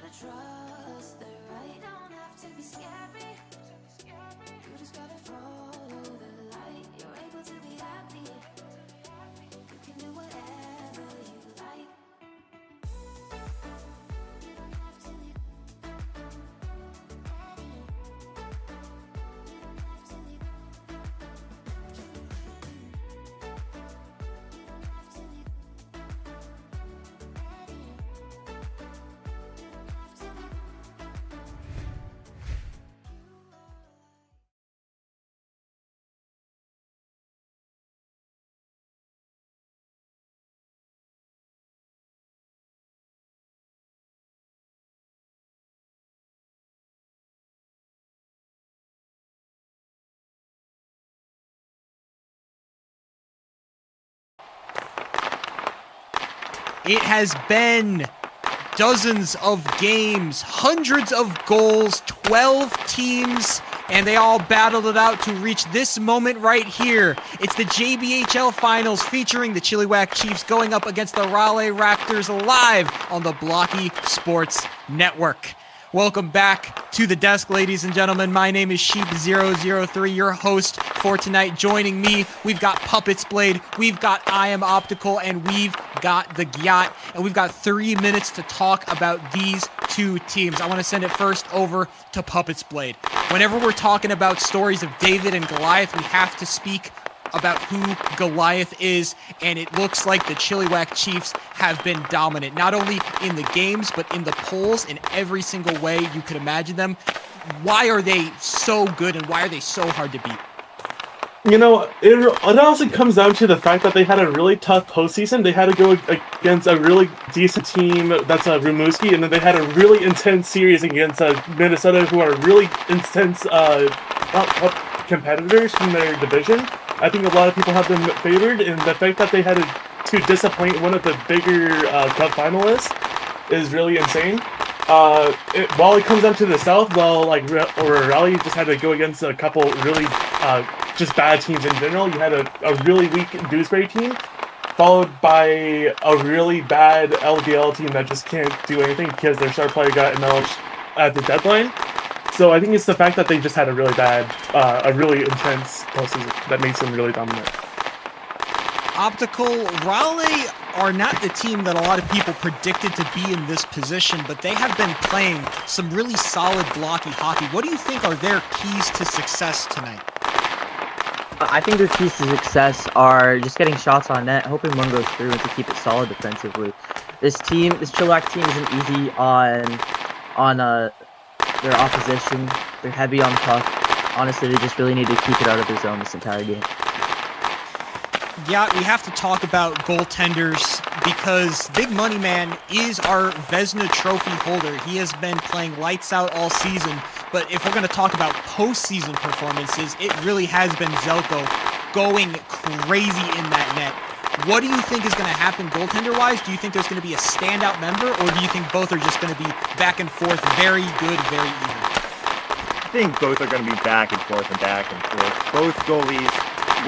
gotta trust the right, don't have to be scary. You just gotta follow the light. You're able to be happy. You can do whatever you like. You don't have to be ready. You don't have to be. You don't have to be ready. You don't have to be. It has been dozens of games, hundreds of goals, 12 teams, and they all battled it out to reach this moment right here. It's the JBHL Finals featuring the Chilliwack Chiefs going up against the Raleigh Raptors live on the Blockey Sports Network. Welcome back to the desk, ladies and gentlemen. My name is Sheep003, your host for tonight. Joining me, we've got Puppets Blade, we've got I Am Optical, and we've got the Gyat. And we've got 3 minutes to talk about these two teams. I want to send it first over to Puppets Blade. Whenever we're talking about stories of David and Goliath, we have to speak about who Goliath is, and it looks like the Chilliwack Chiefs have been dominant, not only in the games, but in the polls in every single way you could imagine them. Why are they so good, and why are they so hard to beat? You know, it also comes down to the fact that they had a really tough postseason. They had to go against a really decent team, that's Rimouski, and then they had a really intense series against Minnesota, who are really intense competitors from their division. I think a lot of people have them favored, and the fact that they had to disappoint one of the bigger cup finalists is really insane. While it comes down to the South, Raleigh just had to go against a couple really just bad teams in general. You had a really weak Dewsbury team, followed by a really bad LDL team that just can't do anything because their star player got MLH at the deadline. So I think it's the fact that they just had a really bad, a really intense postseason that makes them really dominant. Optical, Raleigh are not the team that a lot of people predicted to be in this position, but they have been playing some really solid blocky hockey. What do you think are their keys to success tonight? I think their keys to success are just getting shots on net, hoping one goes through, and to keep it solid defensively. This Chilliwack team isn't easy on their opposition. They're heavy on puck. Honestly, they just really need to keep it out of their zone this entire game. Yeah, we have to talk about goaltenders because Big Money Man is our Vezina Trophy holder. He has been playing lights out all season, but if we're going to talk about postseason performances, it really has been Zelko going crazy in that net. What do you think is going to happen goaltender-wise? Do you think there's going to be a standout member, or do you think both are just going to be back and forth, very good, very even? I think both are going to be back and forth and back and forth. Both goalies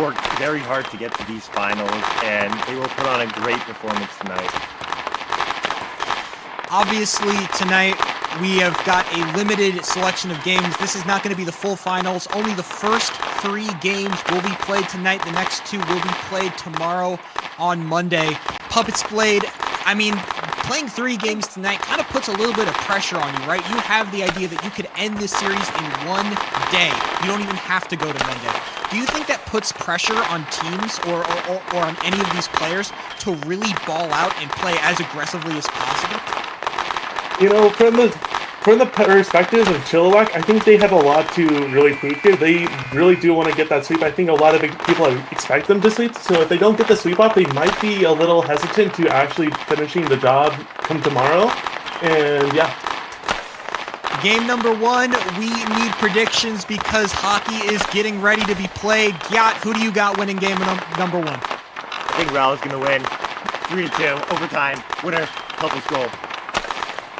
worked very hard to get to these finals, and they will put on a great performance tonight. Obviously, tonight we have got a limited selection of games. This is not going to be the full finals. Only the first 3 games will be played tonight. The next 2 will be played tomorrow on Monday. Puppets Blade, I mean, playing 3 games tonight kind of puts a little bit of pressure on you, right? You have the idea that you could end this series in one day. You don't even have to go to Monday. Do you think that puts pressure on teams or on any of these players to really ball out and play as aggressively as possible? You know, from the perspective of Chilliwack, I think they have a lot to really prove here. They really do want to get that sweep. I think a lot of people expect them to sweep, so if they don't get the sweep off, they might be a little hesitant to actually finishing the job come tomorrow. And yeah. Game number 1, we need predictions because hockey is getting ready to be played. Gyat, who do you got winning game number 1? I think Raleigh's going to win 3-2, overtime, winner, Puppets goal.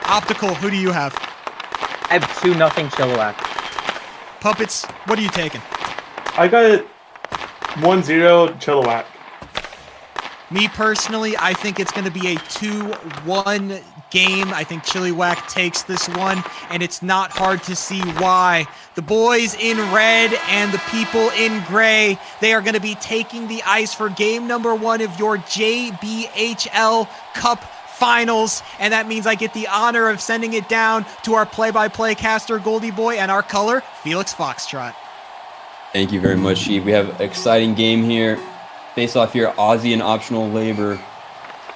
Optical, who do you have? I have 2-0 Chilliwack. Puppets, what are you taking? I got 1-0 Chilliwack. Me personally, I think it's going to be a 2-1 game. I think Chilliwack takes this one, and it's not hard to see why. The boys in red and the people in gray, they are going to be taking the ice for game number 1 of your JBHL Cup Finals, and that means I get the honor of sending it down to our play-by-play caster, Goldie Boy, and our color, Felix Foxtrot. Thank you very much, Chief. We have an exciting game here. Face off here, Ozzy and Optional Labor.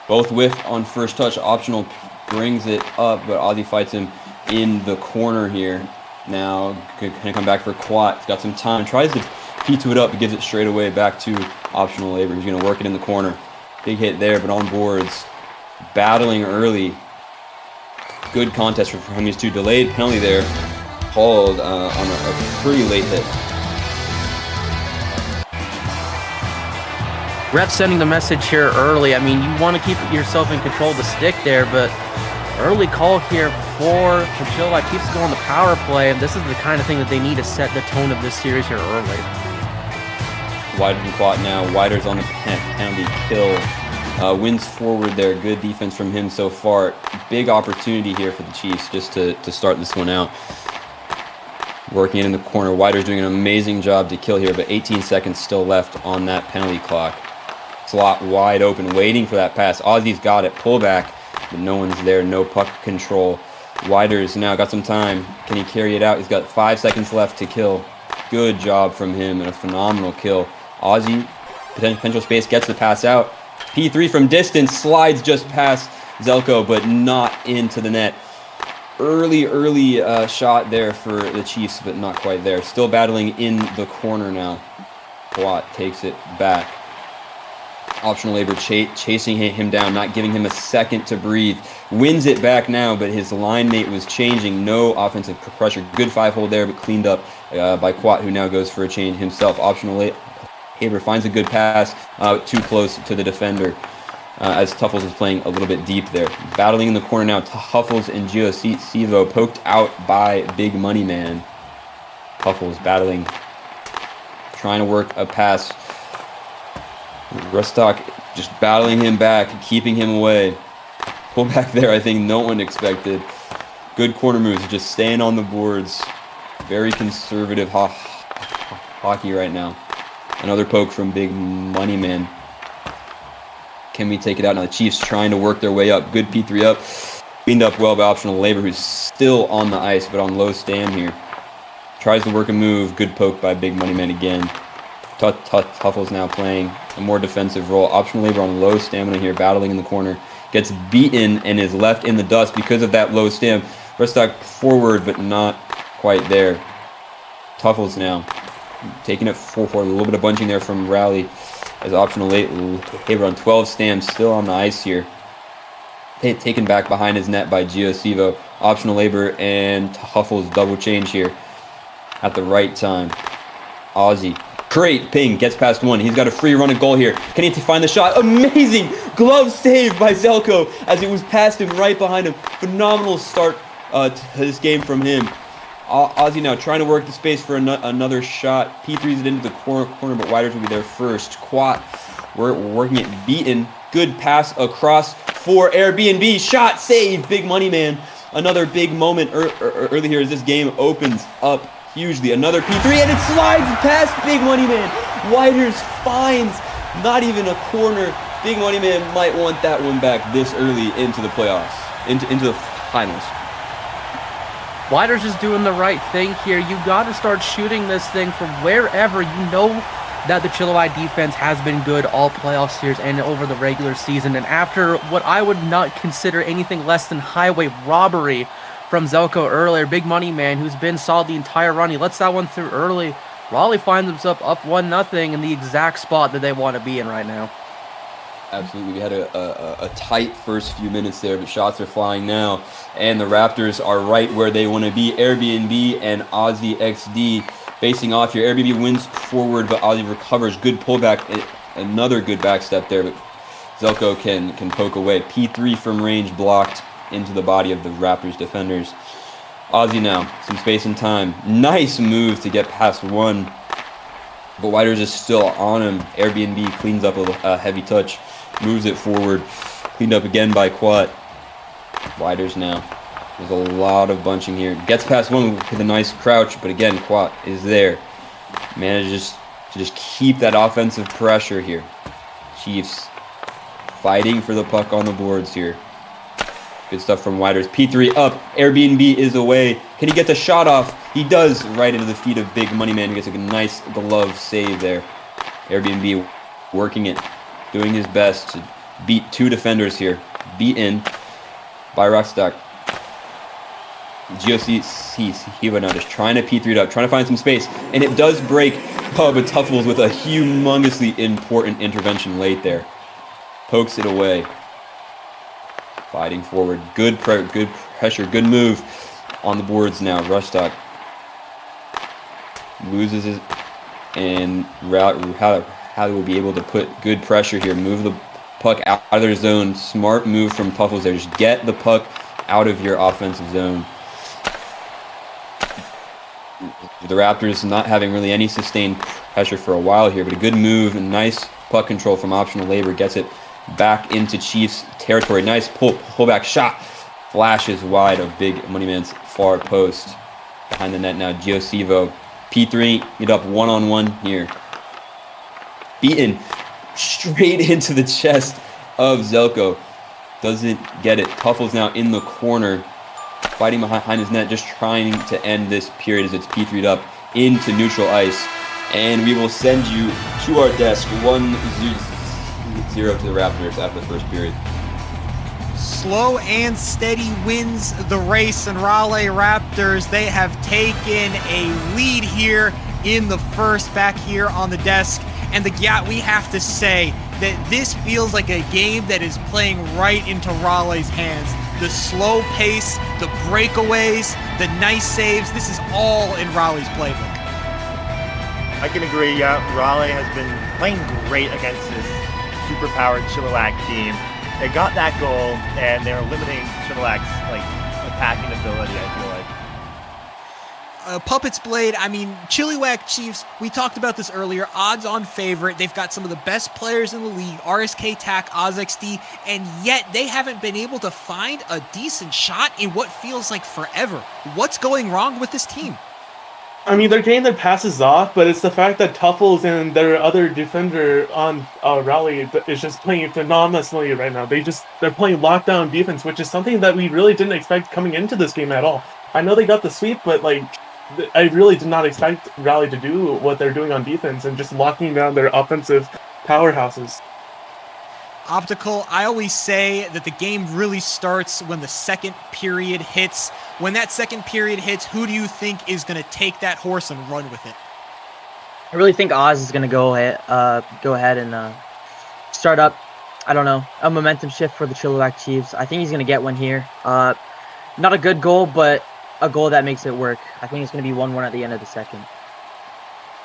Both whiff on first touch. Optional brings it up, but Ozzy fights him in the corner here. Now, gonna come back for Quat. He's got some time. Tries to P2 it up, but gives it straight away back to Optional Labor. He's gonna work it in the corner. Big hit there, but on boards. Battling early. Good contest from these two. Delayed penalty there. Called on a pretty late hit. Ref sending the message here early. I mean, you want to keep yourself in control of the stick there, but early call here for Chilliwack keeps going the power play, and this is the kind of thing that they need to set the tone of this series here early. Wider than Quat now. Wider's on the penalty kill. Wins forward there. Good defense from him so far. Big opportunity here for the Chiefs just to start this one out. Working it in the corner. Wider's doing an amazing job to kill here, but 18 seconds still left on that penalty clock. Slot wide open, waiting for that pass. Ozzy's got it. Pull back, but no one's there. No puck control. Wider's now got some time. Can he carry it out? He's got 5 seconds left to kill. Good job from him and a phenomenal kill. Ozzy, potential space, gets the pass out. P3 from distance, slides just past Zelko, but not into the net. Early shot there for the Chiefs, but not quite there. Still battling in the corner now. Watt takes it back. Optional Labor chasing him down, not giving him a second to breathe. Wins it back now, but his line mate was changing. No offensive pressure. Good 5-hole there, but cleaned up by Quat, who now goes for a change himself. Optional Labor finds a good pass, too close to the defender. As Tuffles is playing a little bit deep there. Battling in the corner now, Tuffles and Gio poked out by Big Money Man. Tuffles battling, trying to work a pass. Rustock just battling him back, keeping him away. Pull back there, I think no one expected. Good corner moves, just staying on the boards. Very conservative hockey right now. Another poke from Big Money Man. Can we take it out? Now the Chiefs trying to work their way up. Good P3 up. Cleaned up well by Optional Labor, who's still on the ice, but on low stand here. Tries to work a move. Good poke by Big Money Man again. Tuffle's now playing a more defensive role. Optional Labor on low stamina here, battling in the corner. Gets beaten and is left in the dust because of that low stam. Rustock forward, but not quite there. Tuffles now taking it forward. A little bit of bunching there from Rally. As Optional Labor on 12 stamps, still on the ice here. Taken back behind his net by Gio. Optional Labor and Tuffles double change here at the right time. Ozzy, great ping, gets past one. He's got a free run and goal here. Can he find the shot? Amazing glove save by Zelko as it was past him, right behind him. Phenomenal start to this game from him. Ozzy now trying to work the space for another shot. P3's it into the corner, but Widers will be there first. Quat, we're working it, beaten. Good pass across for Airbnb. Shot, save, Big Money Man. Another big moment early here as this game opens up hugely. Another P3, and it slides past Big Money Man. Widers finds not even a corner. Big Money Man might want that one back this early into the playoffs, into the finals. Wider's just doing the right thing here. You got to start shooting this thing from wherever. You know that the Chilliwack defense has been good all playoff series and over the regular season. And after what I would not consider anything less than highway robbery from Zelko earlier, Big Money Man, who's been solid the entire run, he lets that one through early. Raleigh finds himself up 1-0 in the exact spot that they want to be in right now. Absolutely, we had a tight first few minutes there, but shots are flying now, and the Raptors are right where they want to be. Airbnb and Ozzy XD facing off here. Airbnb wins forward, but Ozzy recovers. Good pullback, another good back step there, but Zelko can poke away. P3 from range blocked into the body of the Raptors defenders. Ozzy now, some space and time. Nice move to get past one, but Widers is still on him. Airbnb cleans up a heavy touch. moves it forward. Cleaned up again by Quat. Widers now. There's a lot of bunching here. Gets past one with a nice crouch, but again, Quat is there. Manages to just keep that offensive pressure here. Chiefs fighting for the puck on the boards here. Good stuff from Widers. P3 up. Airbnb is away. Can he get the shot off? He does, right into the feet of Big Money Man, who gets a nice glove save there. Airbnb working it, doing his best to beat two defenders here. Beaten by Rockstock. Hiva now just trying to P3 it up, trying to find some space. And it does break, but Tuffles with a humongously important intervention late there. Pokes it away. Fighting forward. Good pressure, good move on the boards now. Rockstock loses it, and Rally will be able to put good pressure here. Move the puck out of their zone. Smart move from Tuffles there. Just get the puck out of your offensive zone. The Raptors not having really any sustained pressure for a while here, but a good move and nice puck control from Optional Labor. Gets it back into Chiefs territory. Nice pullback shot. Flashes wide of Big Money Man's far post. Behind the net now, Giosivo. P3, get up one-on-one here. Beaten straight into the chest of Zelko. Doesn't get it. Tuffles now in the corner. Fighting behind his net, just trying to end this period as it's P3'd up into neutral ice. And we will send you to our desk 1-0 to the Raptors after the first period. Slow and steady wins the race, and Raleigh Raptors, they have taken a lead here in the first back here on the desk. And we have to say that this feels like a game that is playing right into Raleigh's hands. The slow pace, the breakaways, the nice saves, this is all in Raleigh's playbook. I can agree, yeah. Raleigh has been playing great against this superpowered Chilliwack team. They got that goal, and they're limiting Chilliwack's attacking ability, I feel like. Puppets Blade, Chilliwack Chiefs, we talked about this earlier, odds-on favorite. They've got some of the best players in the league, RSK TAC, OzXD, and yet they haven't been able to find a decent shot in what feels like forever. What's going wrong with this team? They're getting their passes off, but it's the fact that Tuffles and their other defender on Raleigh is just playing phenomenally right now. They're playing lockdown defense, which is something that we really didn't expect coming into this game at all. I know they got the sweep, but I really did not expect Raleigh to do what they're doing on defense and just locking down their offensive powerhouses. Optical, I always say that the game really starts when the second period hits. When that second period hits, who do you think is going to take that horse and run with it? I really think Oz is going to go ahead and start up, I don't know, a momentum shift for the Chilliwack Chiefs. I think he's going to get one here. Not a good goal, but a goal that makes it work. I think it's going to be 1-1 at the end of the second.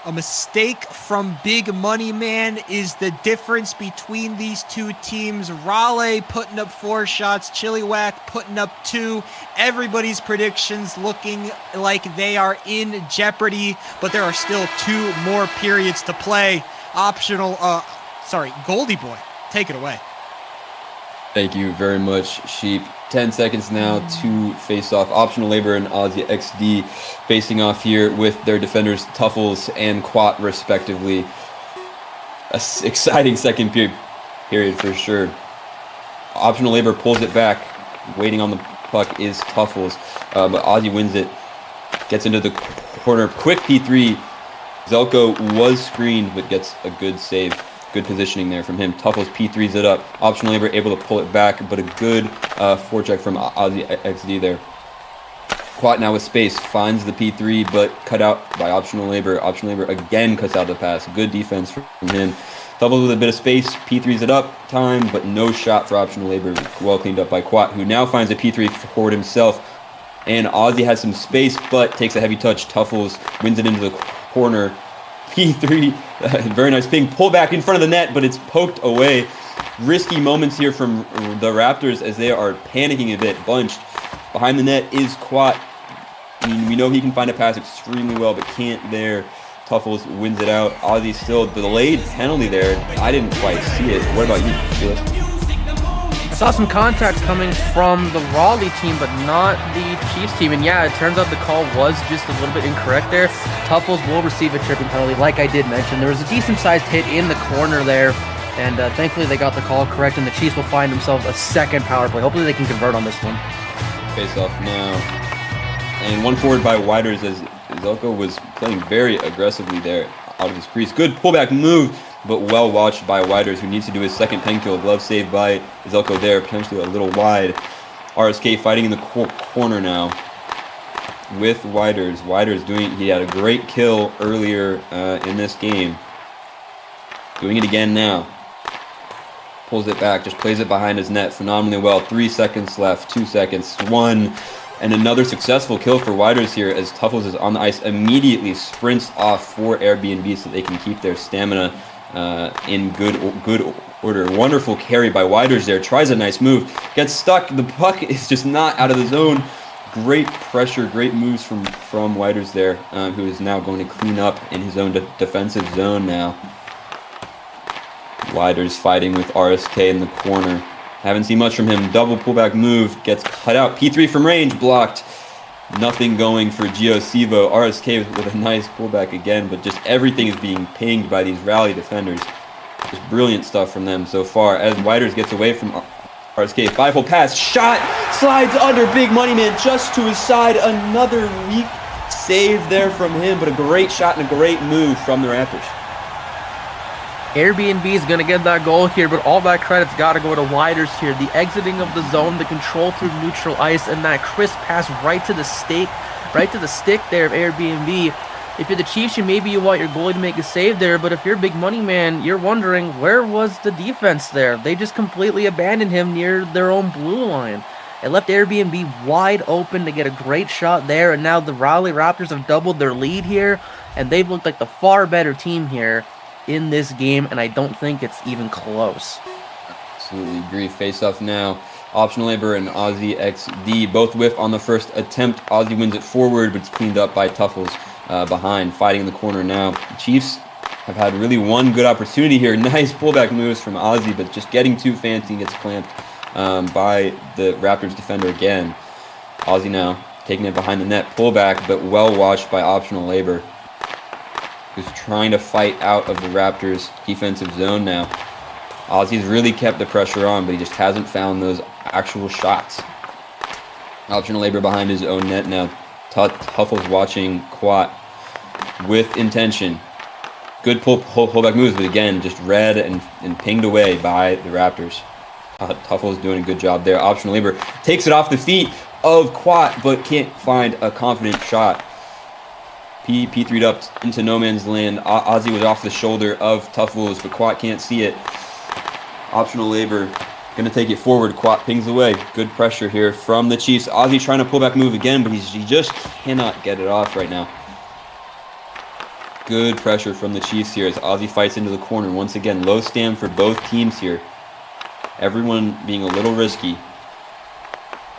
A mistake from Big Money Man is the difference between these two teams. Raleigh putting up 4 shots, Chilliwack putting up 2. Everybody's predictions looking like they are in jeopardy, but there are still 2 more periods to play. Goldie Boy, take it away. Thank you very much, Sheep. 10 seconds now to face off. Optional Labor and Aussie XD facing off here with their defenders Tuffles and Quat respectively. A exciting second period for sure. Optional Labor pulls it back. Waiting on the puck is Tuffles, but Aussie wins it. Gets into the corner. Quick P3. Zelko was screened, but gets a good save. Good positioning there from him. Tuffles P3s it up. Optional Labor able to pull it back, but a good forecheck from Aussie XD there. Quat now with space, finds the P3, but cut out by Optional Labor. Optional Labor again cuts out the pass. Good defense from him. Tuffles with a bit of space, P3s it up, time, but no shot for Optional Labor. Well cleaned up by Quat, who now finds a P3 forward himself. And Aussie has some space, but takes a heavy touch. Tuffles wins it into the corner. P3, very nice ping, pull back in front of the net, but it's poked away. Risky moments here from the Raptors as they are panicking a bit, bunched. Behind the net is Quat. We know he can find a pass extremely well, but can't there. Tuffles wins it out. Ozzy still delayed penalty there. I didn't quite see it. What about you, Felix? I saw some contact coming from the Raleigh team, but not the Chiefs team. And yeah, it turns out the call was just a little bit incorrect there. Tuffles will receive a tripping penalty, like I did mention. There was a decent-sized hit in the corner there, and thankfully they got the call correct, and the Chiefs will find themselves a second power play. Hopefully they can convert on this one. Face off now. And one forward by Widers as Zelko was playing very aggressively there out of his crease. Good pullback move, but well watched by Widers, who needs to do his second pen kill. Glove saved by Zelko there, potentially a little wide. RSK fighting in the corner now with Widers. Widers he had a great kill earlier in this game. Doing it again now. Pulls it back, just plays it behind his net phenomenally well. 3 seconds left, 2 seconds, 1. And another successful kill for Widers here as Tuffles is on the ice, immediately sprints off for Airbnb so they can keep their stamina in good order. Wonderful carry by Widers there. Tries a nice move. Gets stuck. The puck is just not out of the zone. Great pressure, great moves from Widers there, who is now going to clean up in his own defensive zone now. Widers fighting with RSK in the corner. Haven't seen much from him. Double pullback move. Gets cut out. P3 from range. Blocked. Nothing going for JBHL. RSK with a nice pullback again, but just everything is being pinged by these rally defenders. Just brilliant stuff from them so far. As Widers gets away from RSK. 5-hole pass. Shot. Slides under. Big money man just to his side. Another weak save there from him, but a great shot and a great move from the Raptors. Airbnb is going to get that goal here, but all that credit's got to go to Widers here. The exiting of the zone, the control through neutral ice, and that crisp pass right to the stick there of Airbnb. If you're the Chiefs, maybe you want your goalie to make a save there, but if you're big money man, you're wondering, where was the defense there? They just completely abandoned him near their own blue line. It left Airbnb wide open to get a great shot there, and now the Raleigh Raptors have doubled their lead here, and they've looked like the far better team here in this game, and I don't think it's even close. Absolutely agree. Face off now. Optional labor and Ozzy XD both whiff on the first attempt. Ozzy wins it forward, but it's cleaned up by Tuffles behind, fighting in the corner now. The Chiefs have had really one good opportunity here. Nice pullback moves from Ozzy, but just getting too fancy, gets clamped by the Raptors defender again. Ozzy now taking it behind the net, pullback, but well watched by optional labor, who's trying to fight out of the Raptors' defensive zone now. Ozzy's really kept the pressure on, but he just hasn't found those actual shots. Optional labor behind his own net now. Tuffles watching Quat with intention. Good pullback moves, but again, just read and pinged away by the Raptors. Tuffles doing a good job there. Optional labor takes it off the feet of Quat, but can't find a confident shot. P3'd up into no man's land. Ozzy was off the shoulder of Tuffles, but Quat can't see it. Optional labor, gonna take it forward. Quat pings away. Good pressure here from the Chiefs. Ozzy trying to pull back move again, but he just cannot get it off right now. Good pressure from the Chiefs here as Ozzy fights into the corner. Once again, low stand for both teams here. Everyone being a little risky.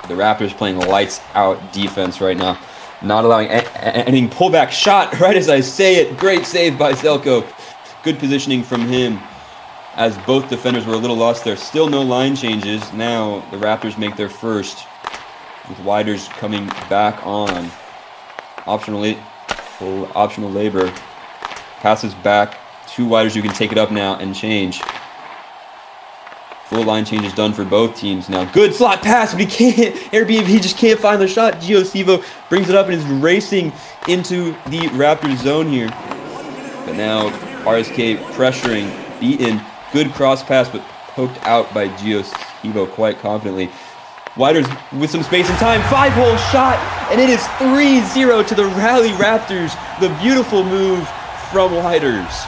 The Raptors playing lights out defense right now. Not allowing any pullback shot right as I say it. Great save by Zelko. Good positioning from him as both defenders were a little lost there. Still no line changes. Now the Raptors make their first with Widers coming back on. Optional labor. Passes back to Widers who can take it up now and change. Full line change is done for both teams now. Good slot pass, but he can't. Airbnb just can't find the shot. JBHL brings it up and is racing into the Raptors zone here. But now RSK pressuring, beaten. Good cross pass, but poked out by JBHL quite confidently. Widers with some space and time. 5-hole shot, and it is 3-0 to the Raleigh Raptors. The beautiful move from Widers.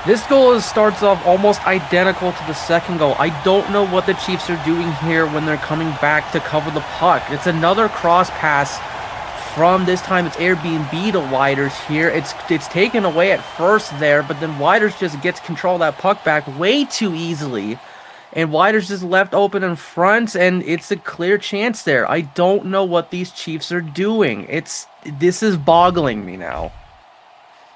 This goal starts off almost identical to the second goal. I don't know what the Chiefs are doing here when they're coming back to cover the puck. It's another cross pass from, this time it's Airbnb to Widers here. It's taken away at first there, but then Widers just gets control of that puck back way too easily. And Widers just left open in front, and it's a clear chance there. I don't know what these Chiefs are doing. This is boggling me now.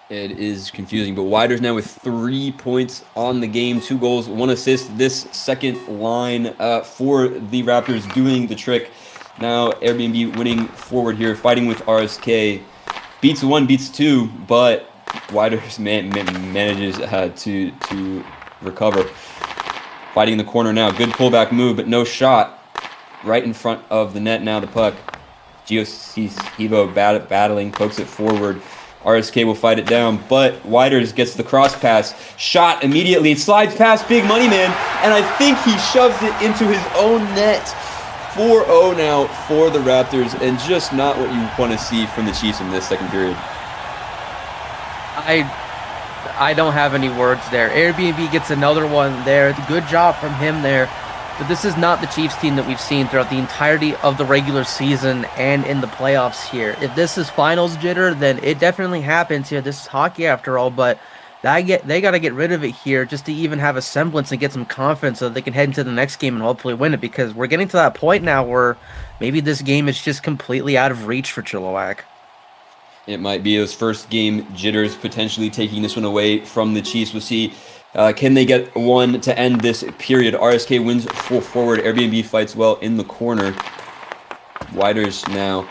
It is confusing, but Widers now with 3 points on the game, 2 goals, 1 assist. This second line for the Raptors doing the trick. Now Airbnb winning forward here, fighting with RSK. Beats 1, beats 2, but Widers manages to recover. Fighting in the corner now, good pullback move, but no shot. Right in front of the net now, the puck. GOC Evo battling, pokes it forward. RSK will fight it down, but Widers gets the cross pass. Shot immediately, slides past Big Money Man, and I think he shoves it into his own net. 4-0 now for the Raptors, and just not what you want to see from the Chiefs in this second period. I don't have any words there. Airbnb gets another one there. Good job from him there. But this is not the Chiefs team that we've seen throughout the entirety of the regular season and in the playoffs here. If this is finals jitter, then it definitely happens here. This is hockey after all, but they got to get rid of it here just to even have a semblance and get some confidence so that they can head into the next game and hopefully win it, because we're getting to that point now where maybe this game is just completely out of reach for Chilliwack. It might be those first game jitters potentially taking this one away from the Chiefs. We'll see. Can they get one to end this period? RSK wins full forward. Airbnb fights well in the corner. Widers now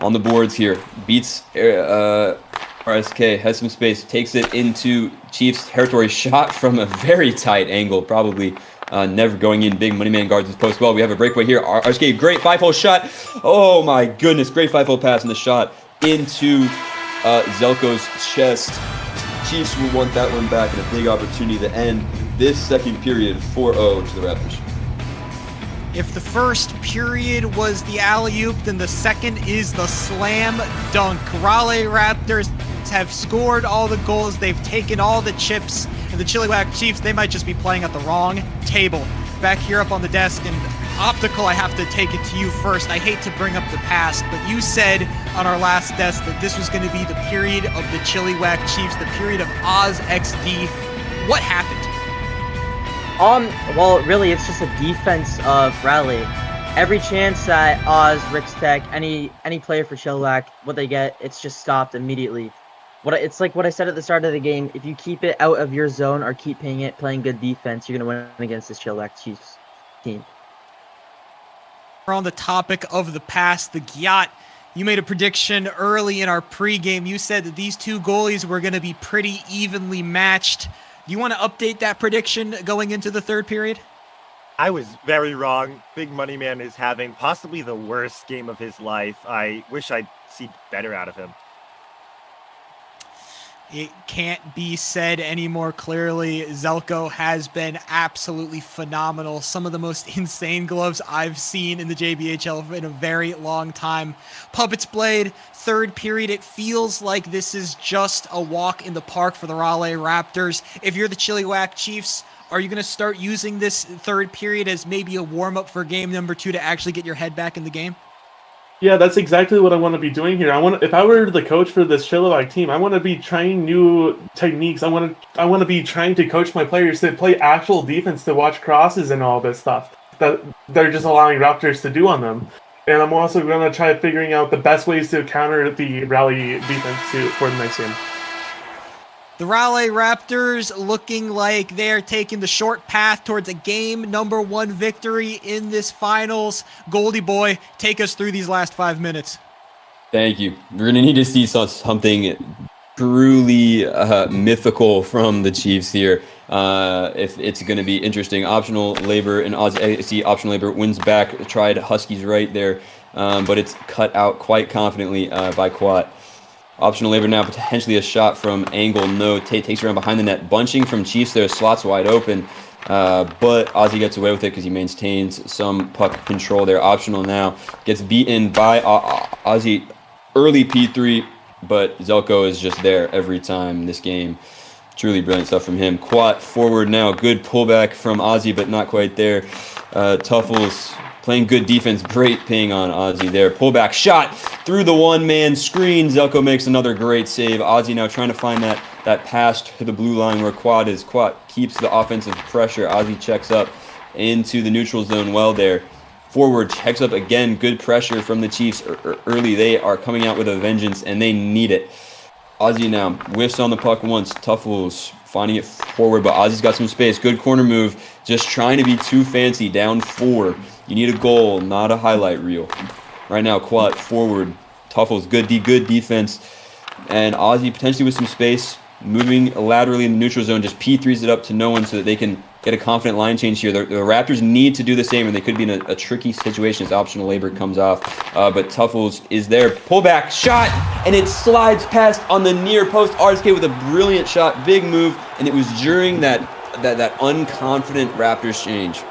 on the boards here. Beats RSK, has some space, takes it into Chiefs territory. Shot from a very tight angle, probably never going in. Big Money Man guards his post well. We have a breakaway here. RSK, great 5-hole shot. Oh my goodness, great 5-hole pass and the shot into Zelko's chest. Chiefs will want that one back, and a big opportunity to end this second period 4-0 to the Raptors. If the first period was the alley-oop, then the second is the slam dunk. Raleigh Raptors have scored all the goals. They've taken all the chips. And the Chilliwack Chiefs, they might just be playing at the wrong table. Back here up on the desk, and Optical, I have to take it to you first. I hate to bring up the past, but you said on our last desk that this was going to be the period of the Chilliwack Chiefs, the period of Oz XD. What happened? Well, really, it's just a defense of Raleigh. Every chance that Oz, Rick's Tech, any player for Chilliwack, what they get, it's just stopped immediately. It's like what I said at the start of the game. If you keep it out of your zone or keep playing good defense, you're going to win against this Chilliwack Chiefs team. We're on the topic of the past, the Gyat. You made a prediction early in our pregame. You said that these two goalies were going to be pretty evenly matched. Do you want to update that prediction going into the third period? I was very wrong. Big Money Man is having possibly the worst game of his life. I wish I'd see better out of him. It can't be said any more clearly. Zelko has been absolutely phenomenal. Some of the most insane gloves I've seen in the JBHL in a very long time. Puppets Blade, third period. It feels like this is just a walk in the park for the Raleigh Raptors. If you're the Chilliwack Chiefs, are you going to start using this third period as maybe a warm-up for game number 2 to actually get your head back in the game? Yeah, that's exactly what I want to be doing here. If I were the coach for this Chilliwack team, I want to be trying new techniques. I want to be trying to coach my players to play actual defense, to watch crosses and all this stuff that they're just allowing Raptors to do on them. And I'm also going to try figuring out the best ways to counter the Raleigh defense for the next game. The Raleigh Raptors looking like they're taking the short path towards a game number 1 victory in this finals. Goldie Boy, take us through these last 5 minutes. Thank you. We're going to need to see something truly mythical from the Chiefs here if it's going to be interesting. Optional labor and Aussie optional labor wins back. Tried Huskies right there, but it's cut out quite confidently by Quat. Optional labor now, potentially a shot from angle. No, takes around behind the net. Bunching from Chiefs there, slots wide open. But Ozzy gets away with it because he maintains some puck control there. Optional now. Gets beaten by Ozzy. Early P3, but Zelko is just there every time this game. Truly brilliant stuff from him. Quat forward now. Good pullback from Ozzy, but not quite there. Tuffles playing good defense. Great ping on Ozzy there. Pullback shot through the one-man screen. Zelko makes another great save. Ozzy now trying to find that pass to the blue line where Quad is. Quad keeps the offensive pressure. Ozzy checks up into the neutral zone well there. Forward checks up again. Good pressure from the Chiefs early. They are coming out with a vengeance, and they need it. Ozzy now whiffs on the puck once. Tuffles finding it forward, but Ozzy's got some space. Good corner move. Just trying to be too fancy. Down 4. You need a goal, not a highlight reel. Right now, Quat forward. Tuffles, good defense. And Ozzy potentially with some space, moving laterally in the neutral zone, just P3s it up to no one so that they can get a confident line change here. The Raptors need to do the same, and they could be in a tricky situation as optional labor comes off. But Tuffles is there. Pullback, shot, and it slides past on the near post. RSK with a brilliant shot, big move, and it was during that unconfident Raptors change.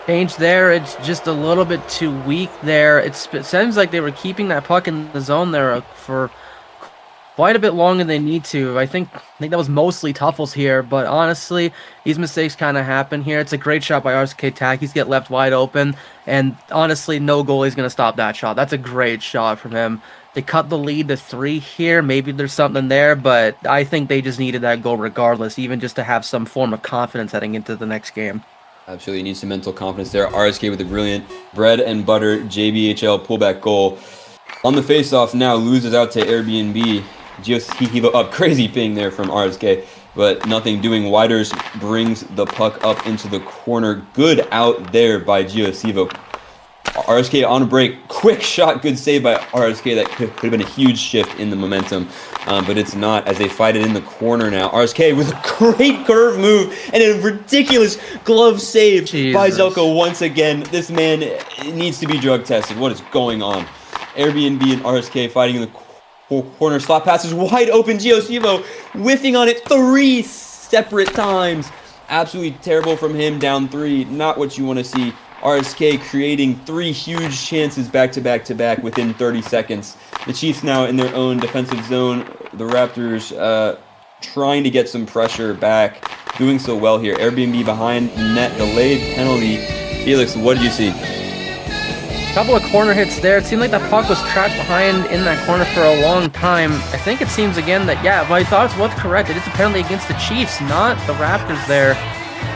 Change there, it's just a little bit too weak there. It seems like they were keeping that puck in the zone there for quite a bit longer than they need to. I think that was mostly Tuffles here, but honestly, these mistakes kind of happen here. It's a great shot by RSK Tack. He's get left wide open, and honestly, no goalie's going to stop that shot. That's a great shot from him. They cut the lead to 3 here. Maybe there's something there, but I think they just needed that goal regardless, even just to have some form of confidence heading into the next game. Absolutely needs some mental confidence there. RSK with a brilliant bread and butter JBHL pullback goal. On the faceoff now, loses out to Airbnb. Gio up, crazy ping there from RSK, but nothing doing. Widers brings the puck up into the corner. Good out there by Gio. RSK on a break, quick shot, good save by RSK. That could have been a huge shift in the momentum, but it's not as they fight it in the corner now. RSK with a great curve move and a ridiculous glove save by Zelko once again. This man needs to be drug tested. What is going on? Airbnb and RSK fighting in the corner. Slot passes wide open. Gio whiffing on it 3 separate times. Absolutely terrible from him, down 3. Not what you want to see. RSK creating 3 huge chances back to back within 30 seconds. The Chiefs now in their own defensive zone. The Raptors trying to get some pressure back. Doing so well here. Airbnb behind net. Delayed penalty. Felix, what did you see? Couple of corner hits there. It seemed like the puck was trapped behind in that corner for a long time. I think it seems again that, yeah, my thoughts was correct. It is a penalty against the Chiefs, not the Raptors there.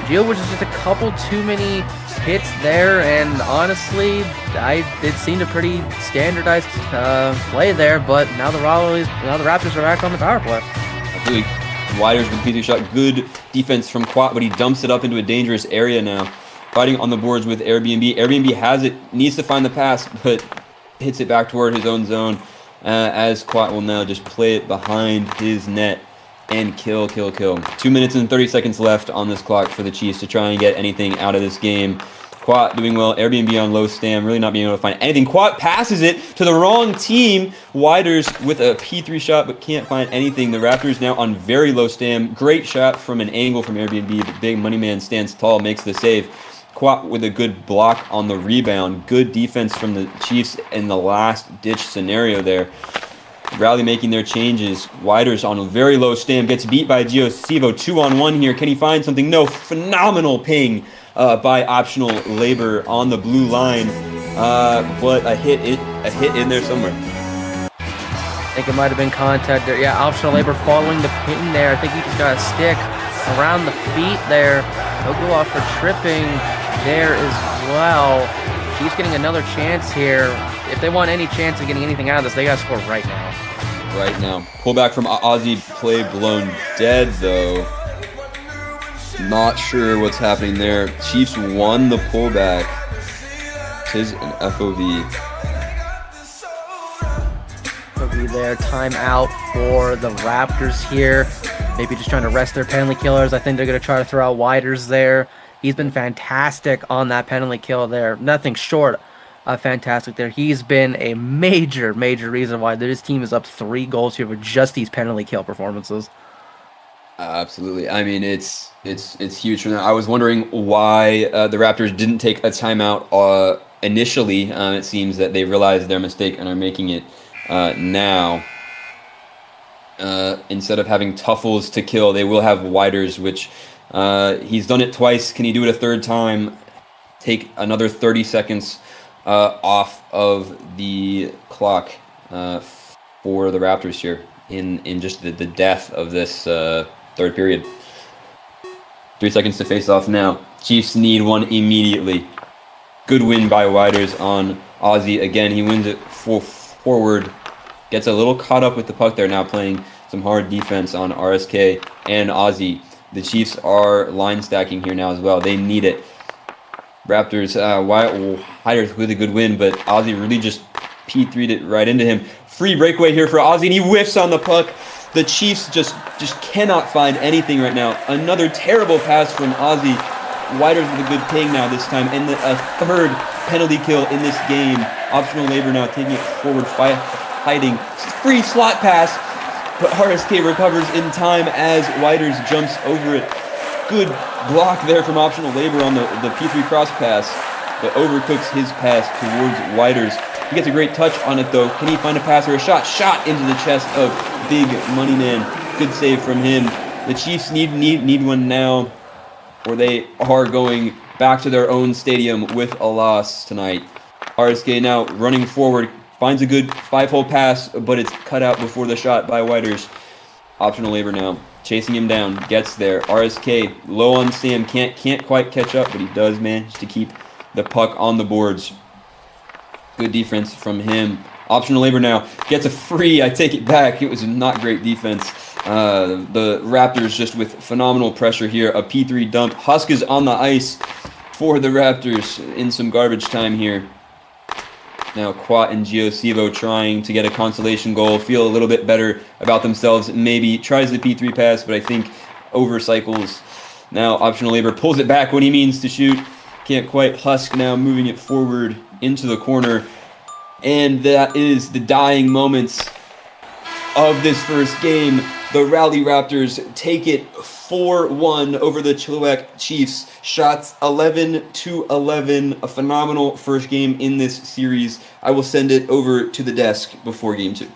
Gio was just a couple too many hits there, and honestly, it seemed a pretty standardized play there, but now the Raptors are back on the power play. Absolutely. Widers with P3 shot. Good defense from Quat, but he dumps it up into a dangerous area now. Fighting on the boards with Airbnb. Airbnb has it, needs to find the pass, but hits it back toward his own zone as Quat will now just play it behind his net and kill. 2 minutes and 30 seconds left on this clock for the Chiefs to try and get anything out of this game. Quat doing well. Airbnb on low stam, really not being able to find anything. Quat passes it to the wrong team. Widers with a P3 shot, but can't find anything. The Raptors now on very low stam. Great shot from an angle from Airbnb, but big money man stands tall, makes the save. Quat with a good block on the rebound. Good defense from the Chiefs in the last-ditch scenario there. Rally making their changes. Widers on a very low stam. Gets beat by Gio. 2-on-1 here. Can he find something? No. Phenomenal ping by optional labor on the blue line. But a hit in there somewhere. I think it might have been contact there. Yeah, optional labor following the ping there. I think he just got a stick around the feet there. He'll go off for tripping there as well. Chiefs getting another chance here. If they want any chance of getting anything out of this, they got to score right now. Pullback from Ozzy. Play blown dead, though. Not sure what's happening there. Chiefs won the pullback. Tis an FOV. FOV there. Timeout for the Raptors here. Maybe just trying to rest their penalty killers. I think they're going to try to throw out Widers there. He's been fantastic on that penalty kill there. Nothing short of fantastic there. He's been a major reason why this team is up 3 goals here with just these penalty kill performances. Absolutely. I mean, it's huge for them. I was wondering why the Raptors didn't take a timeout initially. It seems that they realized their mistake and are making it now. Instead of having Tuffles to kill, they will have Widers, which he's done it twice. Can he do it a 3rd time? Take another 30 seconds off of the clock for the Raptors here in just the death of this 3rd period. 3 seconds to face off now. Chiefs need one immediately. Good win by Widers on Ozzy. Again, he wins it forward. Gets a little caught up with the puck there, now playing some hard defense on RSK and Ozzy. The Chiefs are line stacking here now as well. They need it. Raptors, Whiters with a good win, but Ozzy really just P3'd it right into him. Free breakaway here for Ozzy, and he whiffs on the puck. The Chiefs just cannot find anything right now. Another terrible pass from Ozzy. Whiters with a good ping now this time, and a third penalty kill in this game. Optional labor now taking it forward, hiding. Free slot pass, but RSK recovers in time as Whiters jumps over it. Good block there from optional labor on the P3 cross pass, but overcooks his pass towards Whiters. He gets a great touch on it though. Can he find a pass or a shot? Shot into the chest of Big Money Man. Good save from him. The Chiefs need one now, or they are going back to their own stadium with a loss tonight. RSK now running forward, finds a good 5-hole pass, but it's cut out before the shot by Whiters. Optional labor now, chasing him down, gets there. RSK low on Sam, can't quite catch up, but he does manage to keep the puck on the boards. Good defense from him. Optional labor now, gets a free, I take it back. It was not great defense. The Raptors just with phenomenal pressure here. A P3 dump. Husk is on the ice for the Raptors in some garbage time here. Now Quat and Giosivo trying to get a consolation goal, feel a little bit better about themselves. Maybe tries the P3 pass, but I think overcycles. Now optional labor pulls it back when he means to shoot. Can't quite. Husk now moving it forward into the corner. And that is the dying moments of this first game. The Rally Raptors take it 4-1 over the Chilliwack Chiefs. Shots 11-11. A phenomenal first game in this series. I will send it over to the desk before game 2.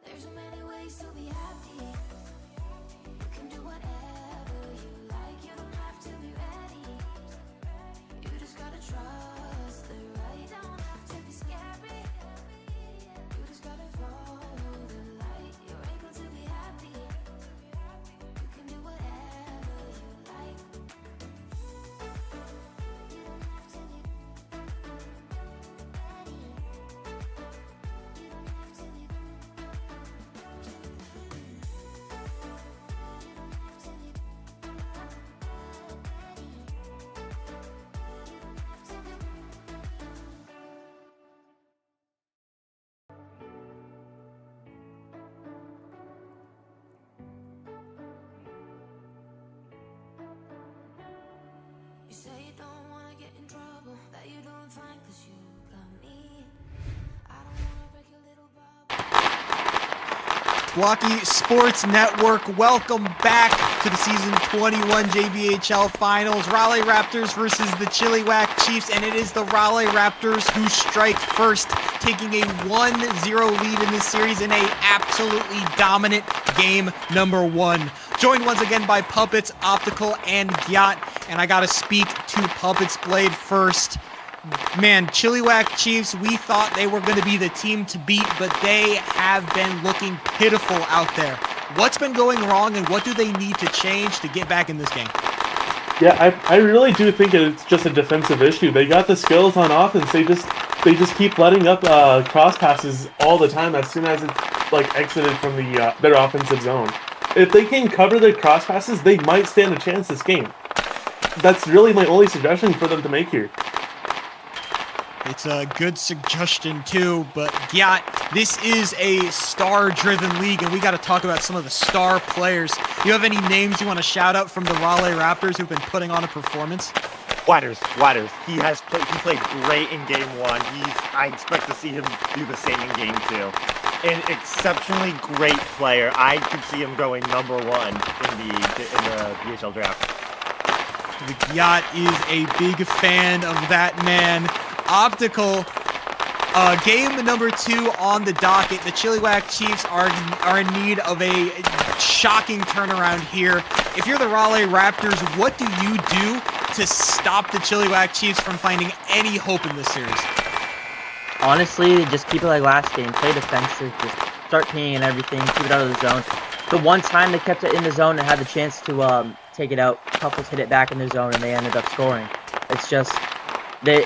There's so many ways to be happy. You can do whatever you like. You don't have to be ready. You just gotta trust the right. Don't have to be scary. You just gotta follow the light. You're able to be happy. You can do whatever you like. You don't have to be ready. You don't have to be. You say you don't wanna get in trouble, that you're doing fine 'cause you got me. I don't wanna break your little bubble. Blockey Sports Network, welcome back to the season 21 JBHL Finals. Raleigh Raptors versus the Chilliwack Chiefs, and it is the Raleigh Raptors who strike first, taking a 1-0 lead in this series in a absolutely dominant game number 1. Joined once again by Puppets, Optical, and Gyat, and I gotta speak to Puppets Blade first. Man, Chilliwack Chiefs, we thought they were going to be the team to beat, but they have been looking pitiful out there. What's been going wrong, and what do they need to change to get back in this game? Yeah, I really do think it's just a defensive issue. They got the skills on offense. They just keep letting up cross passes all the time as soon as it's like exited from the their offensive zone. If they can cover their cross passes, they might stand a chance this game. That's really my only suggestion for them to make here. It's a good suggestion too, but Gyat, this is a star-driven league, and we got to talk about some of the star players. Do you have any names you want to shout out from the Raleigh Raptors who've been putting on a performance? Whiters. He played great in game 1. I expect to see him do the same in game 2. An exceptionally great player. I could see him going number 1 in the BHL draft. The Gyat is a big fan of that man. Optical, game number 2 on the docket. The Chilliwack Chiefs are in need of a shocking turnaround here. If you're the Raleigh Raptors, what do you do to stop the Chilliwack Chiefs from finding any hope in this series? Honestly, just keep it like last game. Play defensive. Just start pinging and everything. Keep it out of the zone. The one time they kept it in the zone and had the chance to take it out, Tuffles hit it back in the zone and they ended up scoring. It's just they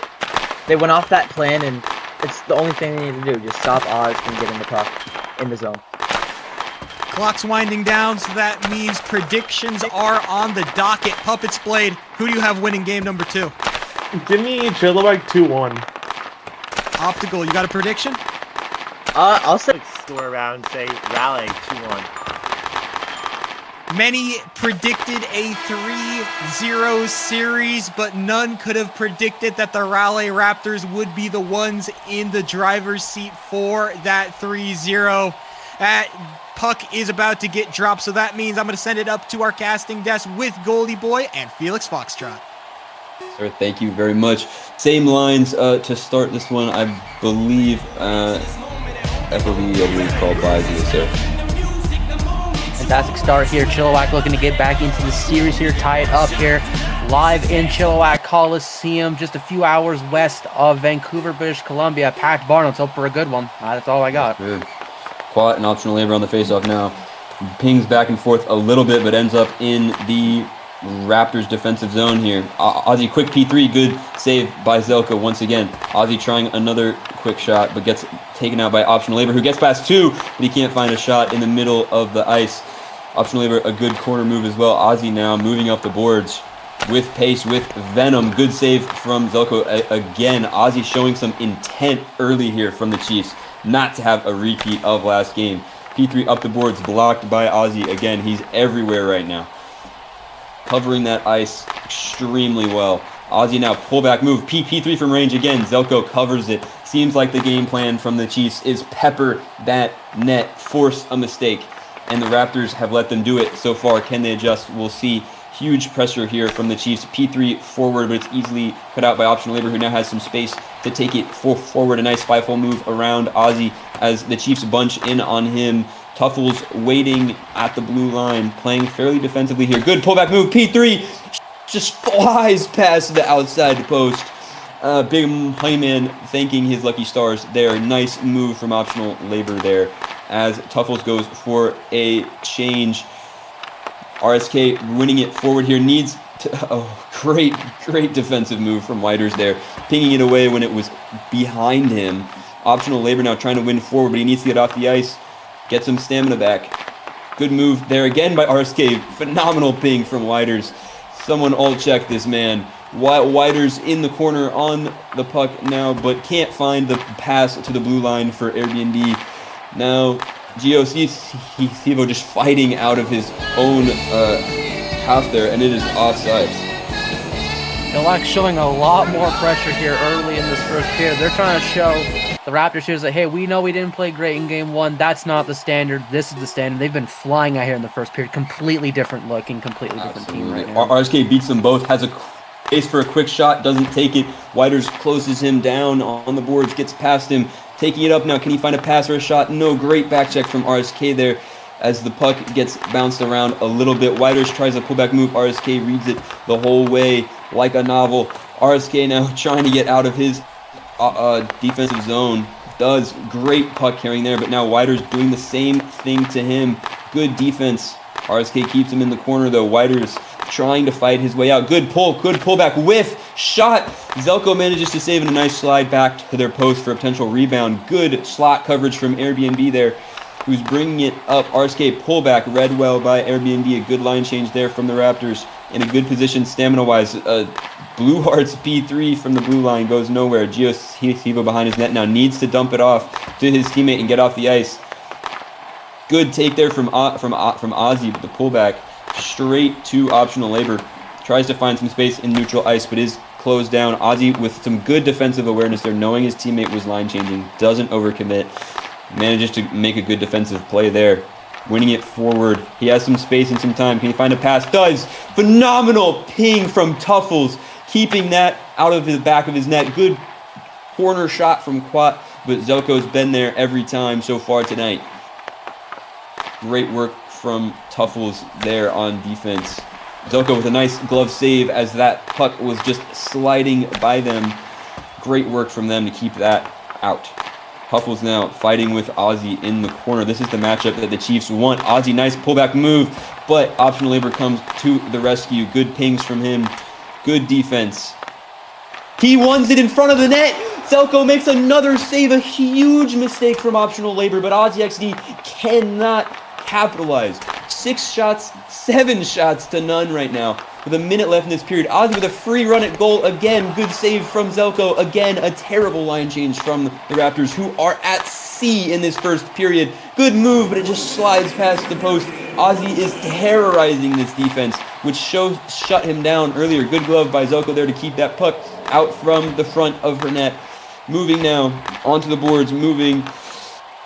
went off that plan, and it's the only thing they need to do. Just stop Oz from getting the puck in the zone. Clock's winding down, so that means predictions are on the docket. Puppets Blade, who do you have winning game number 2? Give me Chilliwack 2-1. Optical, you got a prediction? I'll say Score around, say Raleigh 2-1. Many predicted a 3-0 series, but none could have predicted that the Raleigh Raptors would be the ones in the driver's seat for that 3-0. That puck is about to get dropped, so that means I'm going to send it up to our casting desk with Goldie Boy and Felix Foxtrot. Sir, thank you very much. Same lines to start this one, I believe. FOV, I believe, called by you, sir. Fantastic start here. Chilliwack looking to get back into the series here, tie it up here. Live in Chilliwack Coliseum, just a few hours west of Vancouver, British Columbia. Packed barn. Let's hope for a good one. That's all I got. Good. Quat and optional labor on the faceoff now. Pings back and forth a little bit, but ends up in the Raptors defensive zone here. Ozzy, quick P3, good save by Zelko once again. Ozzy trying another quick shot, but gets taken out by optional labor, who gets past 2, but he can't find a shot in the middle of the ice. Optional labor, a good corner move as well. Ozzy now moving up the boards with pace, with venom. Good save from Zelko again. Ozzy showing some intent early here from the Chiefs not to have a repeat of last game. P3 up the boards, blocked by Ozzy again. He's everywhere right now, covering that ice extremely well. Ozzy now pullback move. P3 from range again. Zelko covers it. Seems like the game plan from the Chiefs is pepper that net, force a mistake, and the Raptors have let them do it so far. Can they adjust? We'll see. Huge pressure here from the Chiefs. P3 forward, but it's easily cut out by optional labor, who now has some space to take it forward. A nice 5-hole move around Ozzy as the Chiefs bunch in on him. Tuffles waiting at the blue line, playing fairly defensively here. Good pullback move. P3 just flies past the outside post. Big Playman thanking his lucky stars there. Nice move from optional labor there as Tuffles goes for a change. RSK winning it forward here. Needs to, great defensive move from Whiters there. Pinging it away when it was behind him. Optional labor now trying to win forward, but he needs to get off the ice. Get some stamina back. Good move there again by RSK. Phenomenal ping from Whiters. Someone all check this man. Whiters in the corner on the puck now, but can't find the pass to the blue line for Airbnb. Now, Sivo just fighting out of his own half there, and it is offsides. Chilliwack showing a lot more pressure here early in this first period. They're trying to show the Raptors here that, hey, we know we didn't play great in game 1. That's not the standard. This is the standard. They've been flying out here in the first period. Completely different looking, completely different team right now. RSK beats them both, has a ace for a quick shot, doesn't take it. Whiters closes him down on the boards, gets past him, taking it up now. Can he find a pass or a shot? No, great back check from RSK there as the puck gets bounced around a little bit. Whiters tries a pullback move. RSK reads it the whole way like a novel. RSK now trying to get out of his defensive zone. Does great puck carrying there, but now Whiters doing the same thing to him. Good defense. RSK keeps him in the corner though. Whiters trying to fight his way out. Good pullback, whiff, shot. Zelko manages to save in a nice slide back to their post for a potential rebound. Good slot coverage from Airbnb there, who's bringing it up. RSK pullback, read well by Airbnb. A good line change there from the Raptors. In a good position stamina-wise. Blue Hearts P3 from the blue line goes nowhere. Sivo behind his net now needs to dump it off to his teammate and get off the ice. Good take there from Ozzy, but the pullback straight to optional labor. Tries to find some space in neutral ice, but is closed down. Ozzy with some good defensive awareness there, knowing his teammate was line changing. Doesn't overcommit. Manages to make a good defensive play there. Winning it forward. He has some space and some time. Can he find a pass? Does. Phenomenal ping from Tuffles. Keeping that out of the back of his net. Good corner shot from Quat, but Zelko's been there every time so far tonight. Great work from Tuffles there on defense. Zelko with a nice glove save as that puck was just sliding by them. Great work from them to keep that out. Huffle's now fighting with Ozzy in the corner. This is the matchup that the Chiefs want. Ozzy, nice pullback move, but Optional Labor comes to the rescue. Good pings from him. Good defense. He wants it in front of the net. Zelko makes another save. A huge mistake from Optional Labor, but Ozzy XD cannot capitalize. 6 shots, 7 shots to none right now. With a minute left in this period. Ozzy with a free run at goal. Again, good save from Zelko. Again, a terrible line change from the Raptors, who are at sea in this first period. Good move, but it just slides past the post. Ozzy is terrorizing this defense, which shut him down earlier. Good glove by Zelko there to keep that puck out from the front of her net. Moving now onto the boards, moving.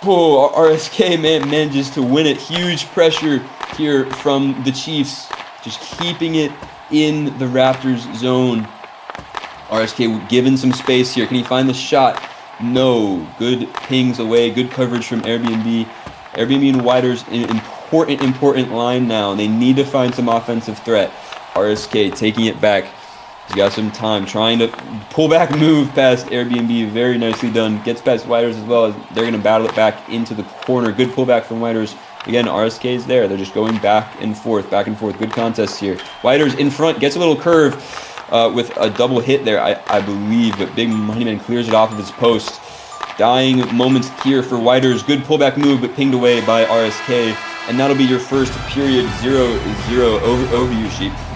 Oh, RSK manages to win it. Huge pressure here from the Chiefs, just keeping it in the Raptors zone. RSK given some space here. Can he find the shot? No. Good pings away. Good coverage from Airbnb. Airbnb and Widers in an important line now. They need to find some offensive threat. RSK taking it back. He's got some time, trying to pull back move past Airbnb. Very nicely done. Gets past Widers as well, as they're going to battle it back into the corner. Good pullback from Widers. Again, RSK is there. They're just going back and forth. Good contest here. Widers in front, gets a little curve with a double hit there, I believe, but Big Moneyman clears it off of his post. Dying moments here for Widers. Good pullback move, but pinged away by RSK. And that'll be your first period 0-0 over Youppi.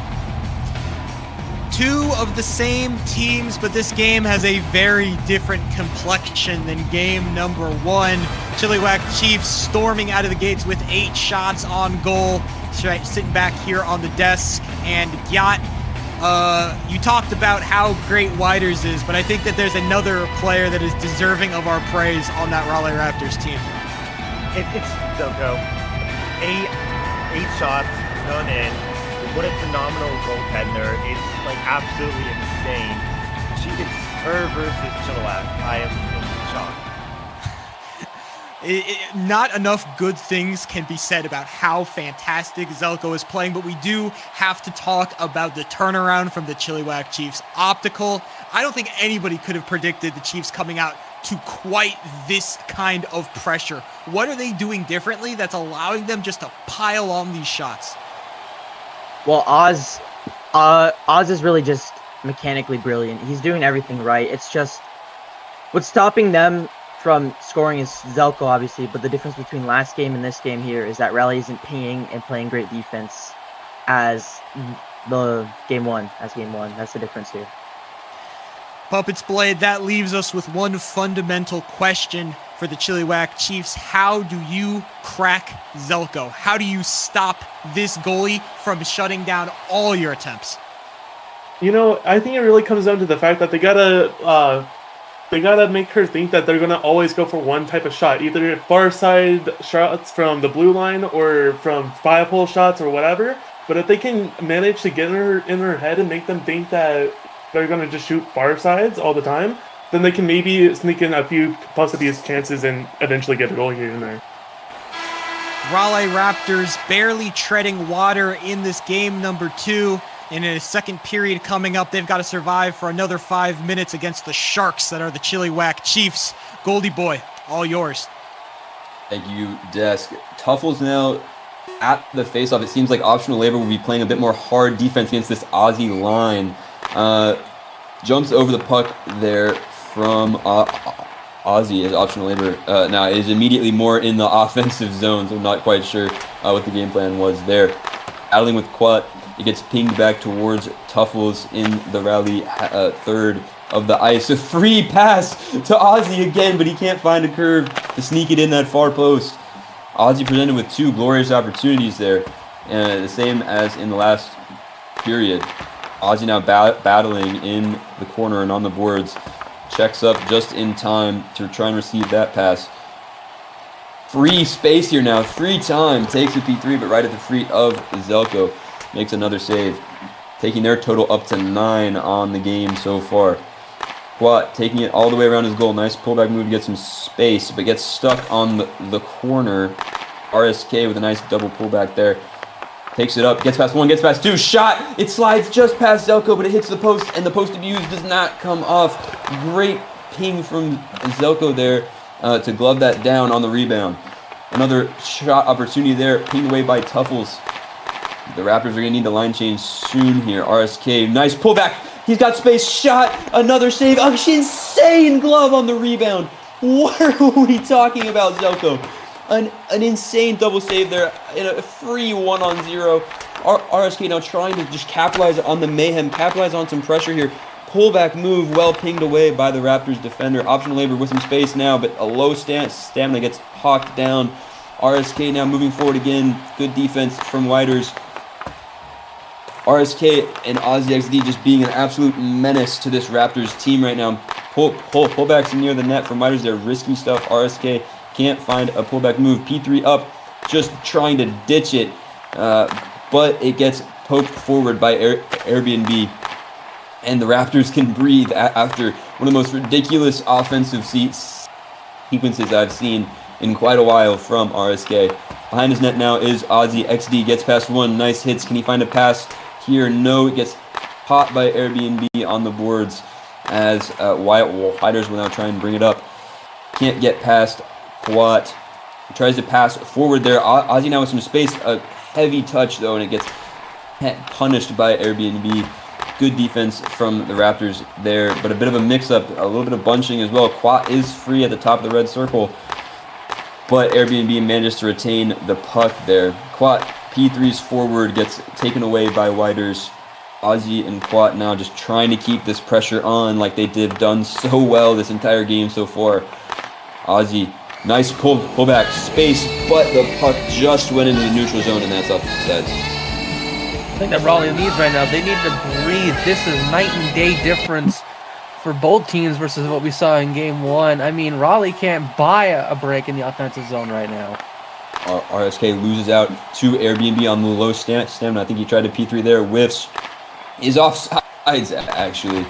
2 of the same teams, but this game has a very different complexion than game number 1. Chilliwack Chiefs storming out of the gates with 8 shots on goal. Sitting back here on the desk. And Gyat, you talked about how great Widers is, but I think that there's another player that is deserving of our praise on that Raleigh Raptors team. It's Zelko. 8 shots, none in. What a phenomenal goaltender. It's like absolutely insane. It's her versus Chilliwack. I am in shock. Not enough good things can be said about how fantastic Zelko is playing, but we do have to talk about the turnaround from the Chilliwack Chiefs. Optical. I don't think anybody could have predicted the Chiefs coming out to quite this kind of pressure. What are they doing differently that's allowing them just to pile on these shots? Well, Oz is really just mechanically brilliant. He's doing everything right. It's just what's stopping them from scoring is Zelko, obviously, but the difference between last game and this game here is that Raleigh isn't pinging and playing great defense as the game one. That's the difference here. Puppets Blade, that leaves us with one fundamental question for the Chilliwack Chiefs. How do you crack Zelko? How do you stop this goalie from shutting down all your attempts? You know, I think it really comes down to the fact that they gotta make her think that they're gonna always go for one type of shot, either far side shots from the blue line or from 5-hole shots or whatever. But if they can manage to get her in her head and make them think that they're going to just shoot far sides all the time, then they can maybe sneak in a few possibly chances and eventually get a goal here and there. Raleigh Raptors barely treading water in this game number 2. In a second period coming up, they've got to survive for another 5 minutes against the Sharks that are the Chilliwack Chiefs. Goldie boy, all yours. Thank you, Desk. Tuffle's now at the faceoff. It seems like Optional Labor will be playing a bit more hard defense against this Aussie line. Jumps over the puck there from Ozzy as Optional Labor. Now is immediately more in the offensive zone, so I'm not quite sure what the game plan was there. Battling with Quat, it gets pinged back towards Tuffles in the rally third of the ice. A free pass to Ozzy again, but he can't find a curve to sneak it in that far post. Ozzy presented with 2 glorious opportunities there, the same as in the last period. Ozzy now battling in the corner and on the boards. Checks up just in time to try and receive that pass. Free space here now. Free time. Takes a P3, but right at the feet of Zelko. Makes another save. Taking their total up to 9 on the game so far. Quat taking it all the way around his goal. Nice pullback move to get some space, but gets stuck on the corner. RSK with a nice double pullback there. Takes it up, gets past one, gets past two, shot! It slides just past Zelko, but it hits the post, and the post abuse does not come off. Great ping from Zelko there to glove that down on the rebound. Another shot opportunity there, pinged away by Tuffles. The Raptors are going to need the line change soon here. RSK, nice pullback. He's got space, shot, another save. Insane glove on the rebound. What are we talking about, Zelko? An insane double save there in a free 1-on-0. RSK now trying to just capitalize on the mayhem, capitalize on some pressure here. Pullback move, well pinged away by the Raptors defender. Optional labor with some space now, but a low stamina gets hawked down. RSK now moving forward again. Good defense from Whiters. RSK and ohXD just being an absolute menace to this Raptors team right now. Pullbacks near the net from Whiters. They're risky stuff. RSK can't find a pullback move. P3 up, just trying to ditch it, but it gets poked forward by Airbnb. And the Raptors can breathe after one of the most ridiculous offensive sequences I've seen in quite a while from RSK. Behind his net now is ohXD. Gets past one. Nice hits. Can he find a pass here? No. It gets caught by Airbnb on the boards as Whiters will now try and bring it up. Can't get past Quat. He tries to pass forward there. Ozzy now with some space. A heavy touch though, and it gets punished by Airbnb. Good defense from the Raptors there, but a bit of a mix-up, a little bit of bunching as well. Quat is free at the top of the red circle, but Airbnb manages to retain the puck there. Quat P3's forward gets taken away by Whiters. Ozzy and Quat now just trying to keep this pressure on like they done so well this entire game so far. Ozzy, nice pullback space, but the puck just went into the neutral zone, and that's offside. I think that Raleigh needs right now. They need to breathe. This is night and day difference for both teams versus what we saw in game one. I mean, Raleigh can't buy a break in the offensive zone right now. RSK loses out to Airbnb on the low stamina. I think he tried to P3 there. Whiffs. Is offsides, actually,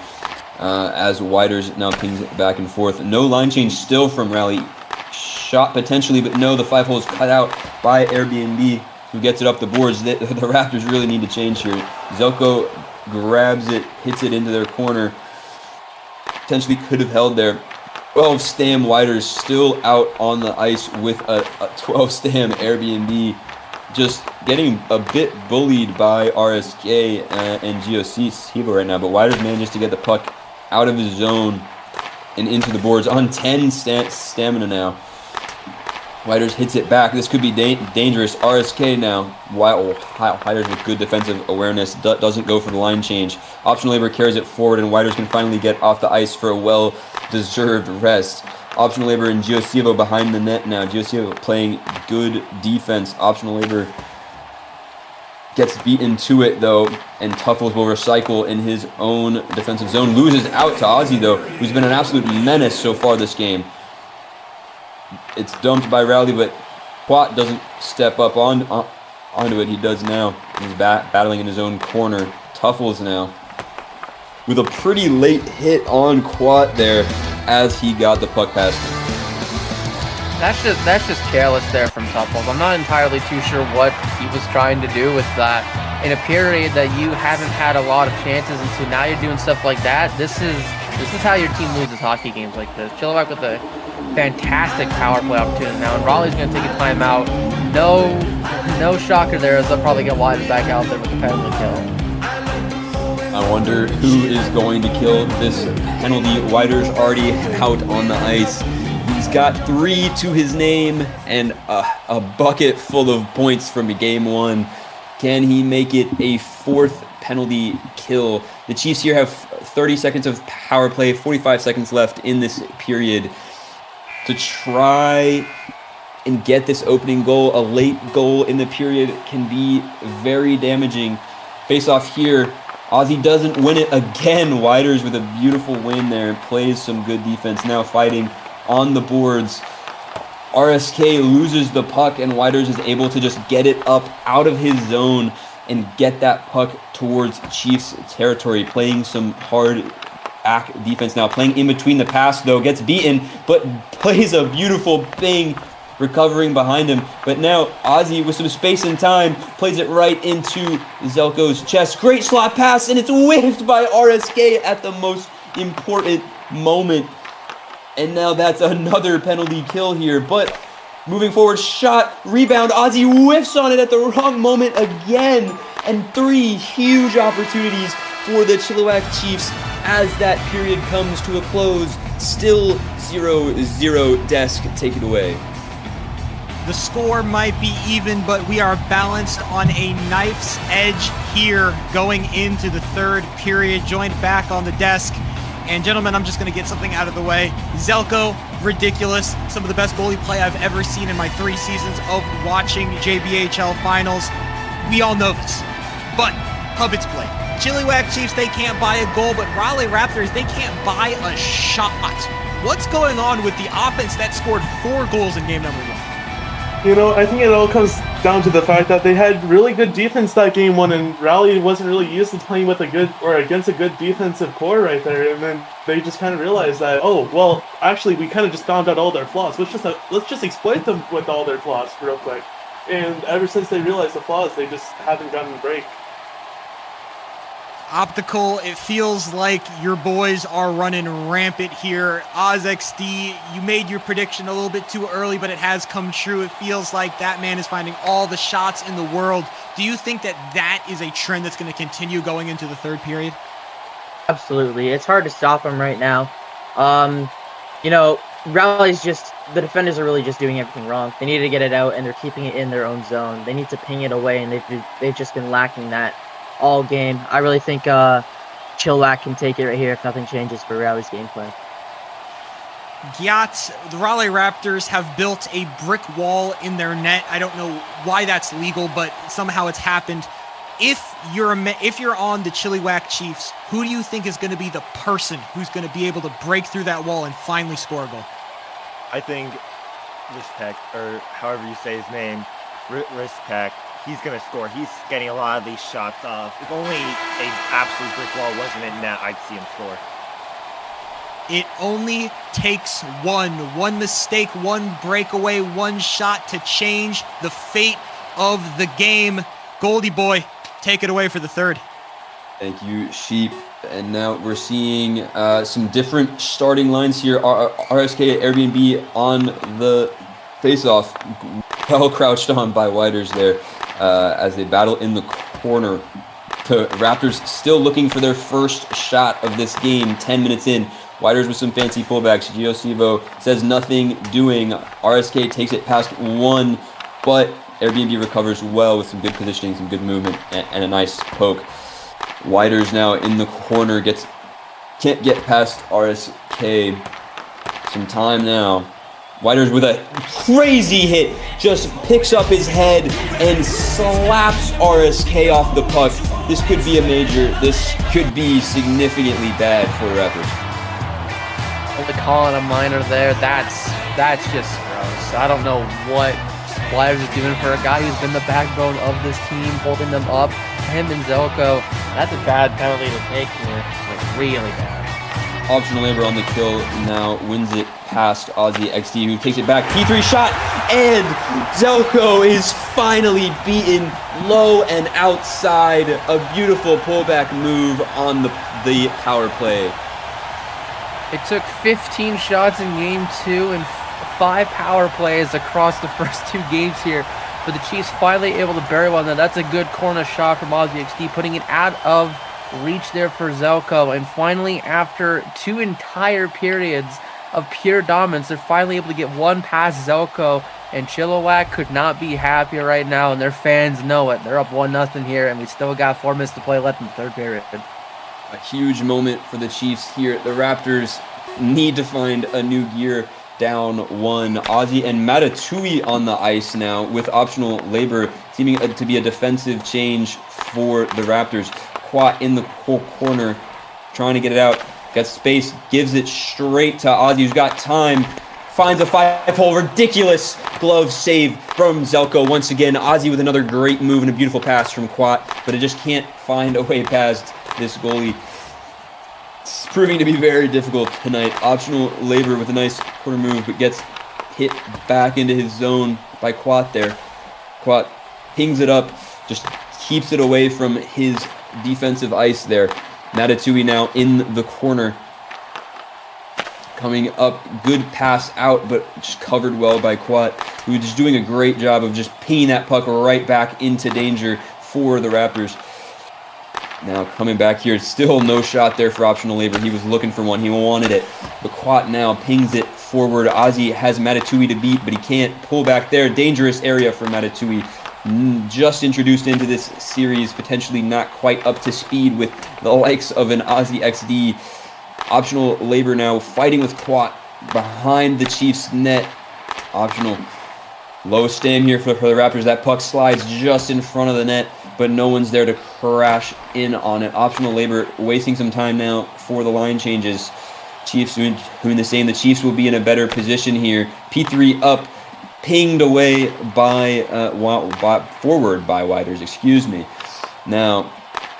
as Whiters now pings it back and forth. No line change still from Raleigh. Shot potentially, but no, the 5 hole is cut out by Airbnb, who gets it up the boards. The Raptors really need to change here. Zelko grabs it, hits it into their corner. Potentially could have held there. 12 stam Whiters still out on the ice with a 12 stam Airbnb. Just getting a bit bullied by RSK and GOC right now, but Whiters manages to get the puck out of his zone and into the boards on 10 stamina now. Whiters hits it back. This could be dangerous. RSK now. Whiters with good defensive awareness doesn't go for the line change. Optional labor carries it forward, and Whiters can finally get off the ice for a well-deserved rest. Optional labor and Giosievo behind the net now. Giosievo playing good defense. Optional labor gets beaten to it though, and Tuffles will recycle in his own defensive zone. Loses out to Ozzy though, who's been an absolute menace so far this game. It's dumped by Rowley, but Quat doesn't step up onto it. He does now. He's battling in his own corner. Tuffles now with a pretty late hit on Quat there as he got the puck past him. That's just careless there from Tuffles. I'm not entirely too sure what he was trying to do with that. In a period that you haven't had a lot of chances into, now you're doing stuff like that. This is how your team loses hockey games like this. Chilliwack with a fantastic power play opportunity now, and Raleigh's going to take a timeout. No shocker there, as they'll probably get Whiters back out there with the penalty kill. I wonder who is going to kill this penalty. Whiters already out on the ice. He's got 3 to his name and a bucket full of points from game one. Can he make it a 4th penalty kill? The Chiefs here have 30 seconds of power play, 45 seconds left in this period to try and get this opening goal. A late goal in the period can be very damaging. Face off here. Ozzy doesn't win it again. Whiters with a beautiful win there and plays some good defense. Now fighting on the boards. RSK loses the puck, and Whiters is able to just get it up out of his zone and get that puck towards Chiefs territory. Playing some hard back defense now. Playing in between the pass, though. Gets beaten, but plays a beautiful thing recovering behind him. But now Ozzy, with some space and time, plays it right into Zelko's chest. Great slot pass, and it's whiffed by RSK at the most important moment. And now that's another penalty kill here. But moving forward, shot, rebound. Ozzy whiffs on it at the wrong moment again. And 3 huge opportunities for the Chilliwack Chiefs as that period comes to a close. Still 0-0. Desk, take it away. The score might be even, but we are balanced on a knife's edge here going into the third period. Joined back on the desk. And gentlemen, I'm just going to get something out of the way. Zelko, ridiculous. Some of the best goalie play I've ever seen in my 3 seasons of watching JBHL finals. We all know this. But Hubbard's play. Chilliwack Chiefs, they can't buy a goal, but Raleigh Raptors, they can't buy a shot. What's going on with the offense that scored 4 goals in game number 1? You know, I think it all comes down to the fact that they had really good defense that game 1, and Raleigh wasn't really used to playing with a good or against a good defensive core right there. And then they just kind of realized that, oh, well, actually, we kind of just found out all their flaws. Let's just exploit them with all their flaws real quick. And ever since they realized the flaws, they just haven't gotten a break. Optical, it feels like your boys are running rampant here. OzXD, you made your prediction a little bit too early, but it has come true. It feels like that man is finding all the shots in the world. Do you think that that is a trend that's going to continue going into the third period? Absolutely. It's hard to stop him right now. You know, Raleigh's just, the defenders are really just doing everything wrong. They need to get it out, and they're keeping it in their own zone. They need to ping it away, and they've just been lacking that all game. I really think Chilliwack can take it right here if nothing changes for Raleigh's game plan. Gyat, the Raleigh Raptors have built a brick wall in their net. I don't know why that's legal, but somehow it's happened. If you're on the Chilliwack Chiefs, who do you think is going to be the person who's going to be able to break through that wall and finally score a goal? I think Rispek, or however you say his name, Rispek, he's going to score. He's getting a lot of these shots off. If only an absolute brick wall wasn't in net, I'd see him score. It only takes one mistake, one breakaway, one shot to change the fate of the game. Goldie boy, take it away for the third. Thank you, Sheep. And now we're seeing some different starting lines here. RSK Airbnb on the face-off, well crouched on by Whiters there as they battle in the corner. The Raptors still looking for their first shot of this game, 10 minutes in. Whiters with some fancy pullbacks. Giosivo says nothing doing. RSK takes it past 1, but Airbnb recovers well with some good positioning, some good movement, and a nice poke. Whiters now in the corner, can't get past RSK. Some time now. Whiters with a crazy hit, just picks up his head and slaps RSK off the puck. This could be a major. This could be significantly bad for the Raptors. Only calling a minor there. That's just gross. I don't know what Whiters is doing for a guy who's been the backbone of this team, holding them up. Him and Zelko. That's a bad penalty to take here. Like, really bad. Optional labor on the kill now wins it past Aussie XD, who takes it back. P3 shot, and Zelko is finally beaten low and outside. A beautiful pullback move on the power play. It took 15 shots in game 2 and 5 power plays across the first 2 games here, but the Chiefs finally able to bury one. Now that's a good corner shot from Aussie XD, putting it out of reach there for Zelko. And finally, after 2 entire periods of pure dominance, they're finally able to get one past Zelko, and Chilliwack could not be happier right now, and their fans know it. They're up 1-0 here, and we still got 4 minutes to play left in the third period. A huge moment for the Chiefs here. The Raptors need to find a new gear, down 1. Ozzy and Matatui on the ice now with optional labor, seeming to be a defensive change for the Raptors. Quat in the corner, trying to get it out. Gets space, gives it straight to Ozzy, who's got time. Finds a 5-hole, ridiculous glove save from Zelko once again. Ozzy with another great move and a beautiful pass from Quat, but it just can't find a way past this goalie. It's proving to be very difficult tonight. Optional labor with a nice corner move, but gets hit back into his zone by Quat there. Quat pings it up, just keeps it away from his defensive ice there. Matatui now in the corner. Coming up, good pass out, but just covered well by Quat, who's just doing a great job of just pinging that puck right back into danger for the Raptors. Now coming back here, still no shot there for optional labor. He was looking for one, he wanted it. But Quat now pings it forward. Ozzy has Matatui to beat, but he can't pull back there. Dangerous area for Matatui. Just introduced into this series, potentially not quite up to speed with the likes of an Ozzy XD. Optional labor now fighting with Quat behind the Chiefs net. Optional low stand here for the Raptors. That puck slides just in front of the net, but no one's there to crash in on it. Optional labor wasting some time now for the line changes. Chiefs doing the same. The Chiefs will be in a better position here. P3 up, pinged away by forward by Widers, excuse me. Now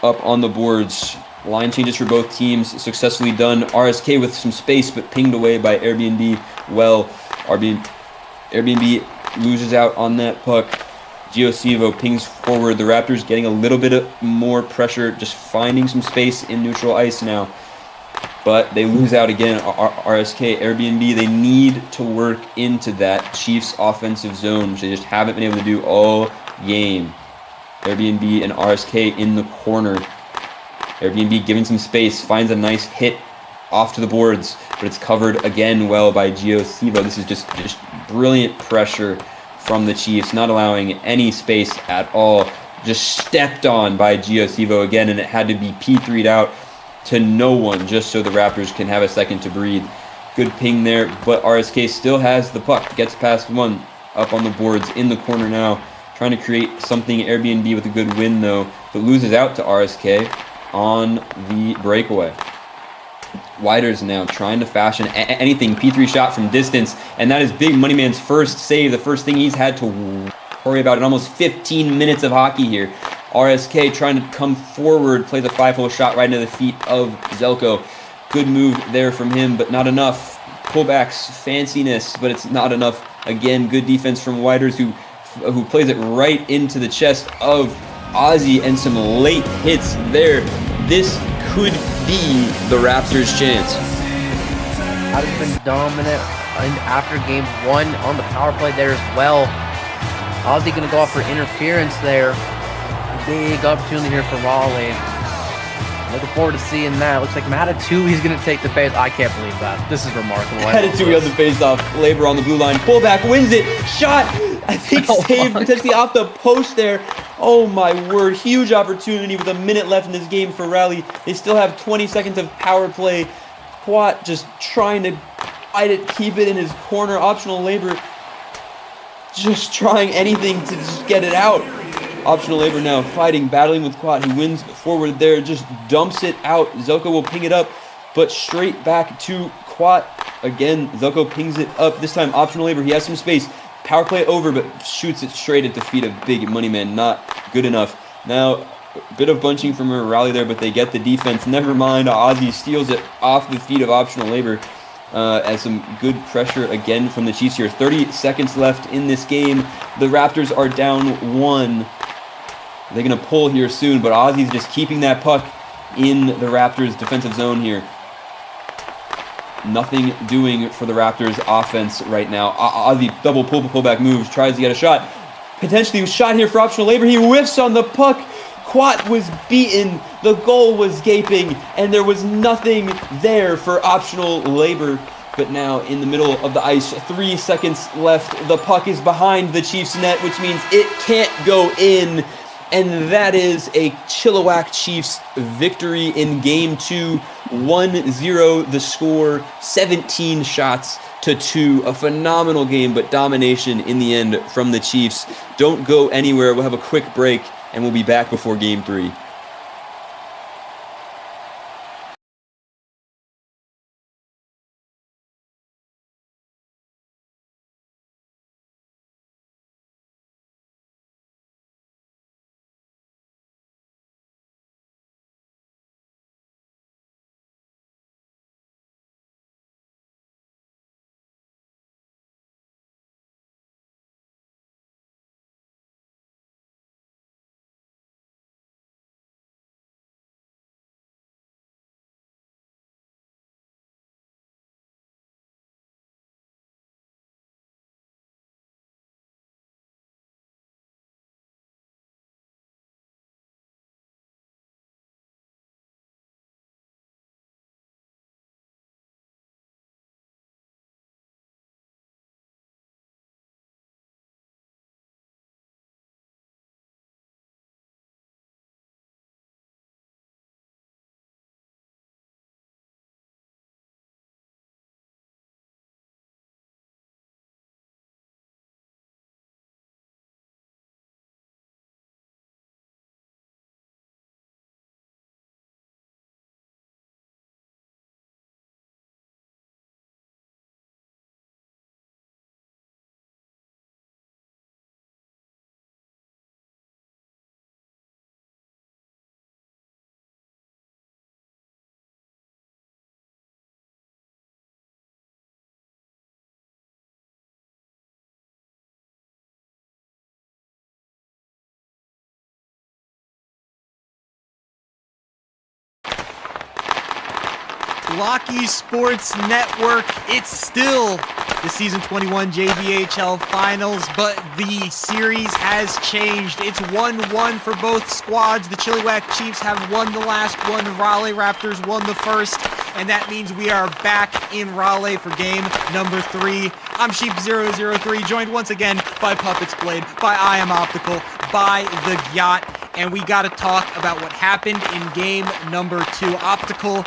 up on the boards. Line changes for both teams successfully done. RSK with some space, but pinged away by Airbnb. Well, Airbnb loses out on that puck. Giosivo pings forward. The Raptors getting a little bit of more pressure, just finding some space in neutral ice now. But they lose out again. RSK, Airbnb, they need to work into that Chiefs offensive zone, which they just haven't been able to do all game. Airbnb and RSK in the corner. Airbnb giving some space, finds a nice hit off to the boards, but it's covered again well by Giosivo. This is just brilliant pressure from the Chiefs, not allowing any space at all. Just stepped on by Giosivo again, and it had to be P3'd out to no one just so the Raptors can have a second to breathe. Good ping there, but RSK still has the puck. Gets past one, up on the boards, in the corner now. Trying to create something. Airbnb with a good win though, but loses out to RSK on the breakaway. Widers now trying to fashion anything. P3 shot from distance, and that is Big Money Man's first save, the first thing he's had to worry about in almost 15 minutes of hockey here. RSK trying to come forward, plays a 5-hole shot right into the feet of Zelko. Good move there from him, but not enough. Pullbacks, fanciness, but it's not enough. Again, good defense from Widers, who plays it right into the chest of Ozzy, and some late hits there. This could be the Raptors' chance. Has been dominant after game 1 on the power play there as well. Ozzy going to go off for interference there. Big opportunity here for Raleigh. Looking forward to seeing that. Looks like Matatui's going to take the face. I can't believe that. This is remarkable. Matatui on the face-off. Labor on the blue line. Pullback, wins it. Shot! I think saved potentially off the post there. Oh my word. Huge opportunity with a minute left in this game for Raleigh. They still have 20 seconds of power play. Quat just trying to fight it, keep it in his corner. Optional labor just trying anything to just get it out. Optional labor now fighting, battling with Quat, who wins forward there, just dumps it out. Zelko will ping it up, but straight back to Quat. Again, Zelko pings it up. This time, optional labor. He has some space. Power play over, but shoots it straight at the feet of Big Money Man. Not good enough. Now, a bit of bunching from a rally there, but they get the defense. Never mind. Ozzy steals it off the feet of optional labor. As some good pressure again from the Chiefs here. 30 seconds left in this game. The Raptors are down 1. They're going to pull here soon, but Ozzy's just keeping that puck in the Raptors' defensive zone here. Nothing doing for the Raptors' offense right now. Ozzy double pullback moves, tries to get a shot. Potentially a shot here for optional labor. He whiffs on the puck. Quat was beaten. The goal was gaping, and there was nothing there for optional labor. But now in the middle of the ice, 3 seconds left. The puck is behind the Chiefs' net, which means it can't go in. And that is a Chilliwack Chiefs victory in Game 2. 1-0 the score, 17 shots to 2. A phenomenal game, but domination in the end from the Chiefs. Don't go anywhere. We'll have a quick break, and we'll be back before Game 3. Blockey Sports Network. It's still the Season 21 JBHL Finals, but the series has changed. It's 1-1 for both squads. The Chilliwack Chiefs have won the last one. The Raleigh Raptors won the first, and that means we are back in Raleigh for game number 3. I'm Sheep003, joined once again by Puppets Blade, by I Am Optical, by the Yacht, and we got to talk about what happened in game number 2. Optical,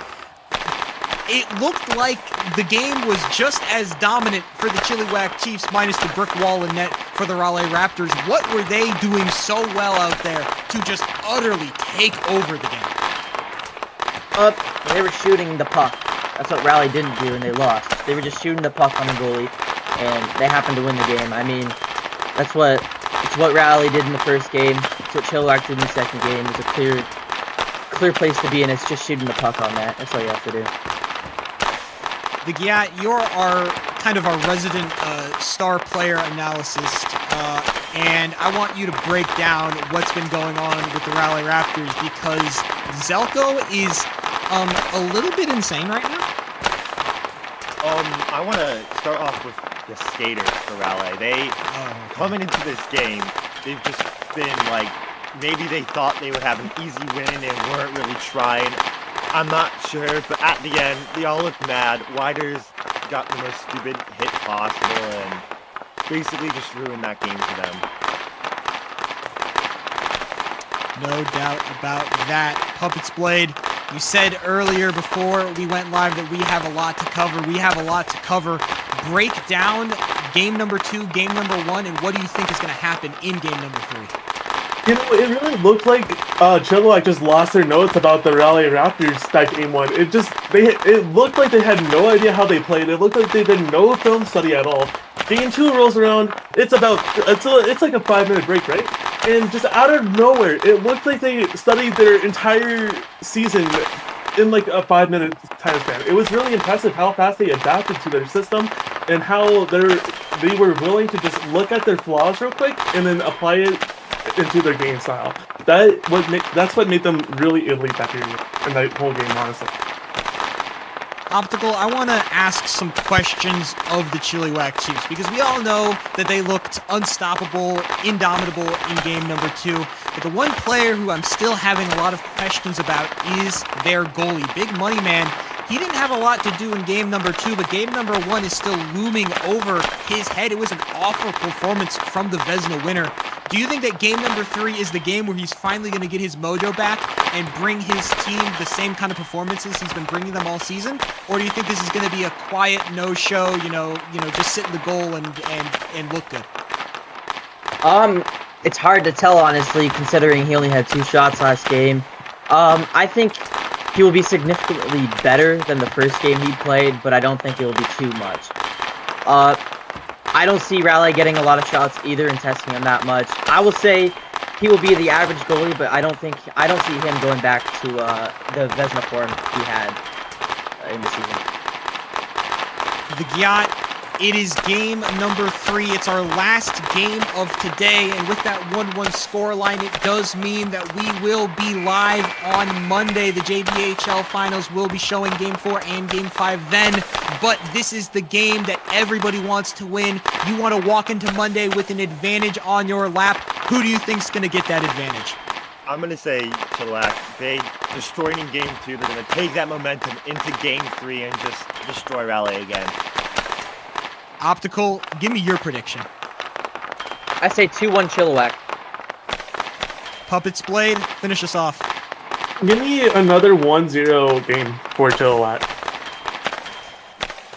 it looked like the game was just as dominant for the Chilliwack Chiefs, minus the brick wall and net for the Raleigh Raptors. What were they doing so well out there to just utterly take over the game? They were shooting the puck. That's what Raleigh didn't do, and they lost. They were just shooting the puck on the goalie, and they happened to win the game. I mean, it's what Raleigh did in the first game. It's what Chilliwack did in the second game. It's a clear place to be, and it's just shooting the puck on that. That's all you have to do. The Gyat, you're kind of our resident star player analyst, and I want you to break down what's been going on with the Raleigh Raptors, because Zelko is a little bit insane right now. I want to start off with the skaters for Raleigh. They, coming into this game, they've just been like, maybe they thought they would have an easy win and weren't really trying. I'm not sure, but at the end, they all look mad. Widers got the most stupid hit possible and basically just ruined that game for them. No doubt about that. Puppets Blade, you said earlier before we went live that we have a lot to cover. We have a lot to cover. Break down game number 2, game number 1, and what do you think is going to happen in game number 3? You know, it really looked like Chilliwack just lost their notes about the Raleigh Raptors that game 1. It looked like they had no idea how they played. It looked like they did no film study at all. Game 2 rolls around. It's like a 5-minute break, right? And just out of nowhere, it looked like they studied their entire season in like a 5-minute time span. It was really impressive how fast they adapted to their system and how they were willing to just look at their flaws real quick and then apply it into their game style. That's what made them really elite that period and that whole game, honestly. Optical, I want to ask some questions of the Chilliwack Chiefs, because we all know that they looked unstoppable, indomitable in game number 2. But the one player who I'm still having a lot of questions about is their goalie. Big Money Man, he didn't have a lot to do in game number 2, but game number 1 is still looming over his head. It was an awful performance from the Vezina winner. Do you think that game number 3 is the game where he's finally going to get his mojo back and bring his team the same kind of performances he's been bringing them all season? Or do you think this is going to be a quiet no-show, just sit in the goal and look good? It's hard to tell, honestly, considering he only had 2 shots last game. I think he will be significantly better than the first game he played, but I don't think it will be too much. I don't see Raleigh getting a lot of shots either and testing him that much. I will say he will be the average goalie, but I don't see him going back to the Vezina form he had in the season. The Gyat, it is game number 3. It's our last game of today, and with that 1-1 scoreline, it does mean that we will be live on Monday. The JBHL Finals will be showing game 4 and game 5 then, but this is the game that everybody wants to win. You want to walk into Monday with an advantage on your lap. Who do you think's going to get that advantage? I'm going to say Chilliwack. They destroyed in game 2. They're going to take that momentum into game 3 and just destroy Raleigh again. Optical, give me your prediction. I say 2-1 Chilliwack. Puppets Blade, finish us off. Give me another 1-0 game for Chilliwack.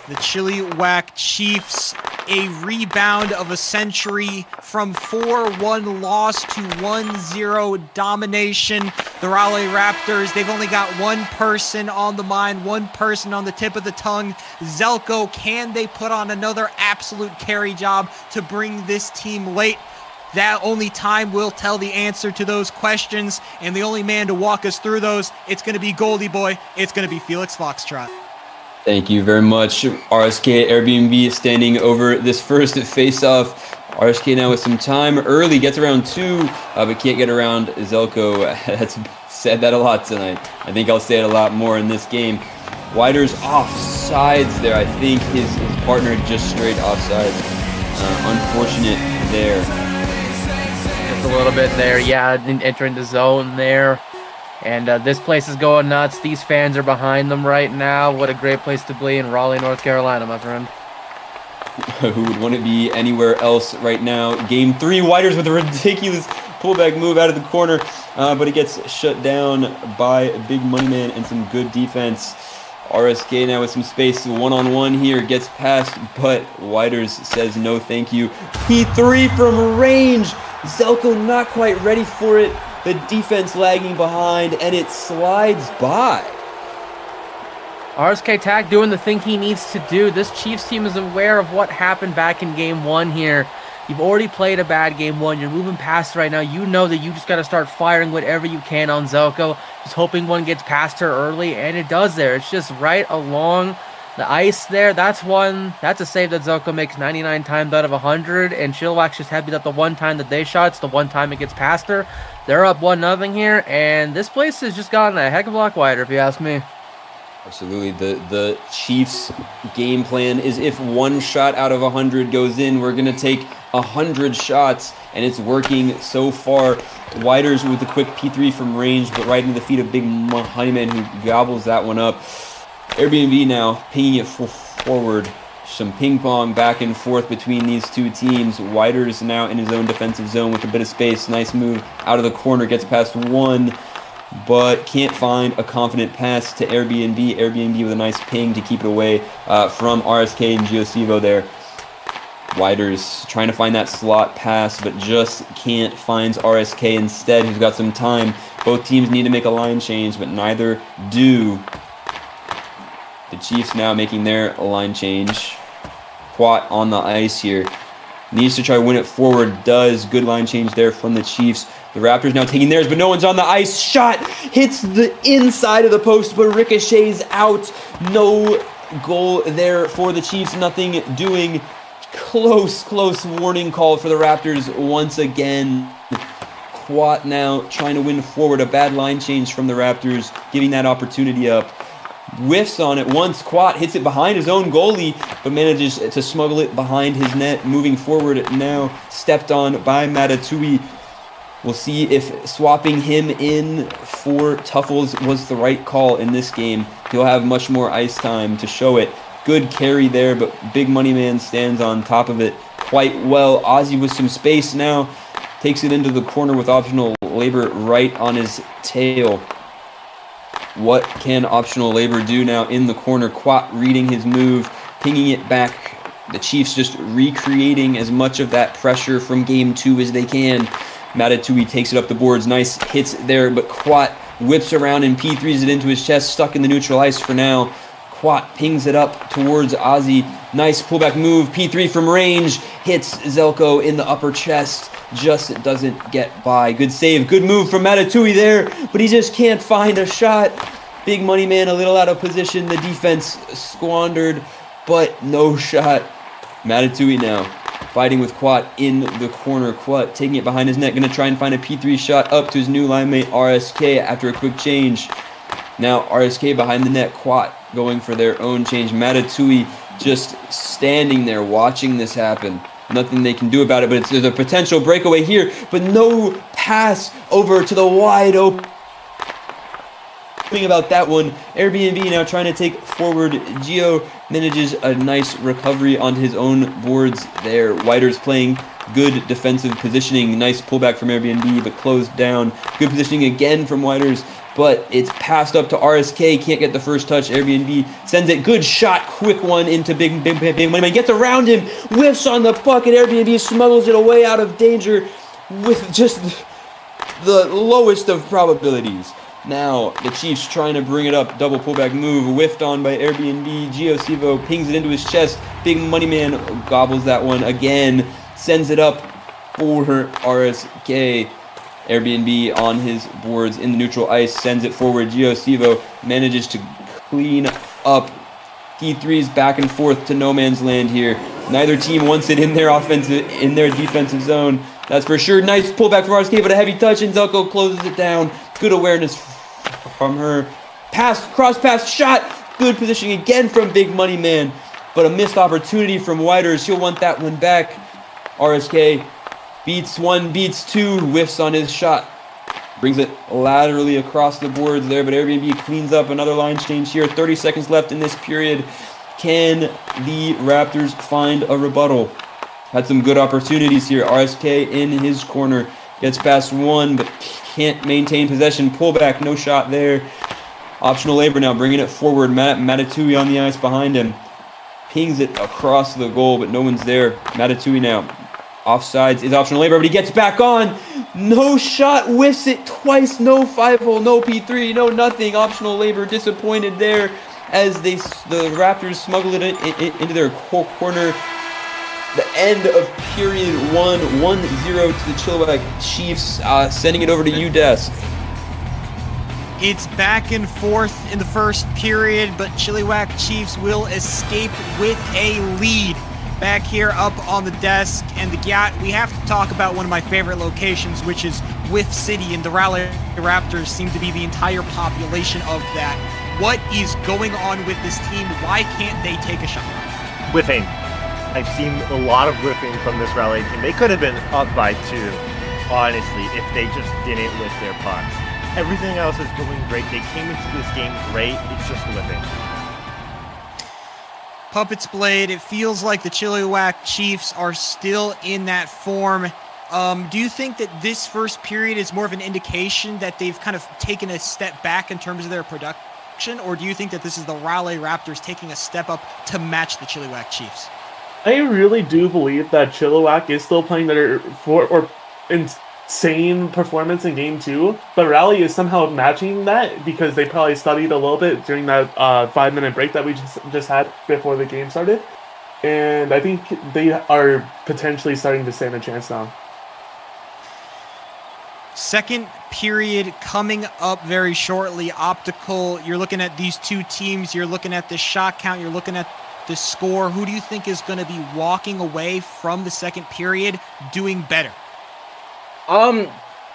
The Chilliwack Chiefs, a rebound of a century from 4-1 loss to 1-0 domination. The Raleigh Raptors, they've only got one person on the mind, one person on the tip of the tongue. Zelko, can they put on another absolute carry job to bring this team late? That only time will tell the answer to those questions, and the only man to walk us through those, it's going to be Goldie Boy. It's going to be Felix Foxtrot. Thank you very much. RSK Airbnb standing over this first face-off. RSK now with some time early, gets around 2, but can't get around Zelko. That's said that a lot tonight. I think I'll say it a lot more in this game. Wider's offsides there. I think his partner just straight offsides. Unfortunate there. Just a little bit there, yeah, entering the zone there. And this place is going nuts. These fans are behind them right now. What a great place to be in Raleigh, North Carolina, my friend. Who would want to be anywhere else right now? Game 3, Widers with a ridiculous pullback move out of the corner, but it gets shut down by a big money man and some good defense. RSK now with some space, one-on-one here, gets past, but Widers says no thank you. P3 from range. Zelko not quite ready for it. The defense lagging behind, and it slides by. RSK Tack doing the thing he needs to do. This Chiefs team is aware of what happened back in Game 1 here. You've already played a bad Game 1. You're moving past right now. You know that you just got to start firing whatever you can on Zelko. Just hoping one gets past her early, and it does there. It's just right along the ice there. That's a save that Zelko makes 99 times out of 100, and Chilliwack's just happy that the one time that they shot, it's the one time it gets past her. They're up 1-0 here, and this place has just gotten a heck of a lot wider, if you ask me. Absolutely. The Chiefs' game plan is if one shot out of 100 goes in, we're going to take 100 shots, and it's working so far. Widers with a quick P3 from range, but right into the feet of Big Honeyman, who gobbles that one up. Airbnb now pinging it forward. Some ping pong back and forth between these two teams. Widers now in his own defensive zone with a bit of space. Nice move out of the corner, gets past one, but can't find a confident pass to Airbnb. Airbnb with a nice ping to keep it away from RSK and Giosivo there. Widers trying to find that slot pass, but just can't. Finds RSK instead, who's got some time. Both teams need to make a line change, but neither do. The Chiefs now making their line change. Quat on the ice here. Needs to try to win it forward. Does. Good line change there from the Chiefs. The Raptors now taking theirs, but no one's on the ice. Shot hits the inside of the post, but ricochets out. No goal there for the Chiefs. Nothing doing. Close warning call for the Raptors once again. Quat now trying to win forward. A bad line change from the Raptors, giving that opportunity up. Whiffs on it once. Quat hits it behind his own goalie, but manages to smuggle it behind his net. Moving forward now, stepped on by Matatui. We'll see if swapping him in for Tuffles was the right call in this game. He'll have much more ice time to show it. Good carry there, but Big Money Man stands on top of it quite well. Ozzy with some space now. Takes it into the corner with optional labor right on his tail. What can optional labor do now in the corner? Quat reading his move, pinging it back. The Chiefs just recreating as much of that pressure from Game 2 as they can. Matatui takes it up the boards. Nice hits there, but Quat whips around and P3s it into his chest, stuck in the neutral ice for now. Quat pings it up towards Ozzy. Nice pullback move. P3 from range. Hits Zelko in the upper chest. Just doesn't get by. Good save. Good move from Matatui there, but he just can't find a shot. Big Money Man a little out of position. The defense squandered, but no shot. Matatui now fighting with Quat in the corner. Quat taking it behind his net. Going to try and find a P3 shot up to his new line mate RSK after a quick change. Now RSK behind the net. Quat going for their own change. Matatui just standing there watching this happen. Nothing they can do about it, but there's a potential breakaway here, but no pass over to the wide open. About that one, Airbnb now trying to take forward. Gio manages a nice recovery onto his own boards there. Widers playing good defensive positioning. Nice pullback from Airbnb, but closed down. Good positioning again from Widers, but it's passed up to RSK. Can't get the first touch. Airbnb sends it. Good shot. Quick one into Big Money Man. Gets around him. Whiffs on the puck, and Airbnb smuggles it away out of danger with just the lowest of probabilities. Now, the Chiefs trying to bring it up. Double pullback move. Whiffed on by Airbnb. Giosivo pings it into his chest. Big Money Man gobbles that one again. Sends it up for RSK. Airbnb on his boards in the neutral ice. Sends it forward. Giosivo manages to clean up. T3s back and forth to no man's land here. Neither team wants it in their defensive zone. That's for sure. Nice pullback from RSK, but a heavy touch, and Zelko closes it down. Good awareness from her. Pass, cross pass, shot, Good positioning again from Big Money Man, but a missed opportunity from Whiters. He'll want that one back. RSK beats one, beats two, whiffs on his shot. Brings it laterally across the boards there, but Airbnb cleans up another line change here. 30 seconds left in this period. Can the Raptors find a rebuttal? Had some good opportunities here. RSK in his corner. Gets past one, but can't maintain possession. Pullback, no shot there. Optional labor now, bringing it forward. Matatui on the ice behind him. Pings it across the goal, but no one's there. Matatui now. Offsides is optional labor, but he gets back on. No shot, whiffs it twice. No 5-hole, no P3, no nothing. Optional labor disappointed there as the Raptors smuggle it into their corner. The end of period 1, 1-0 to the Chilliwack Chiefs, sending it over to you, Desk. It's back and forth in the first period, but Chilliwack Chiefs will escape with a lead. Back here up on the desk, and we have to talk about one of my favorite locations, which is Whiff City, and the Raleigh Raptors seem to be the entire population of that. What is going on with this team? Why can't they take a shot? Whiffing. I've seen a lot of whiffing from this Raleigh team. They could have been up by 2, honestly, if they just didn't whiff their pucks. Everything else is going great. They came into this game great. It's just whiffing. Puppets Blade, it feels like the Chilliwack Chiefs are still in that form. Do you think that this first period is more of an indication that they've kind of taken a step back in terms of their production, or do you think that this is the Raleigh Raptors taking a step up to match the Chilliwack Chiefs? I really do believe that Chilliwack is still playing their insane performance in Game 2, but Raleigh is somehow matching that because they probably studied a little bit during that 5-minute break that we just had before the game started. And I think they are potentially starting to stand a chance now. Second period coming up very shortly. Optical, you're looking at these two teams, you're looking at the shot count, you're looking at the score. Who do you think is going to be walking away from the second period doing better?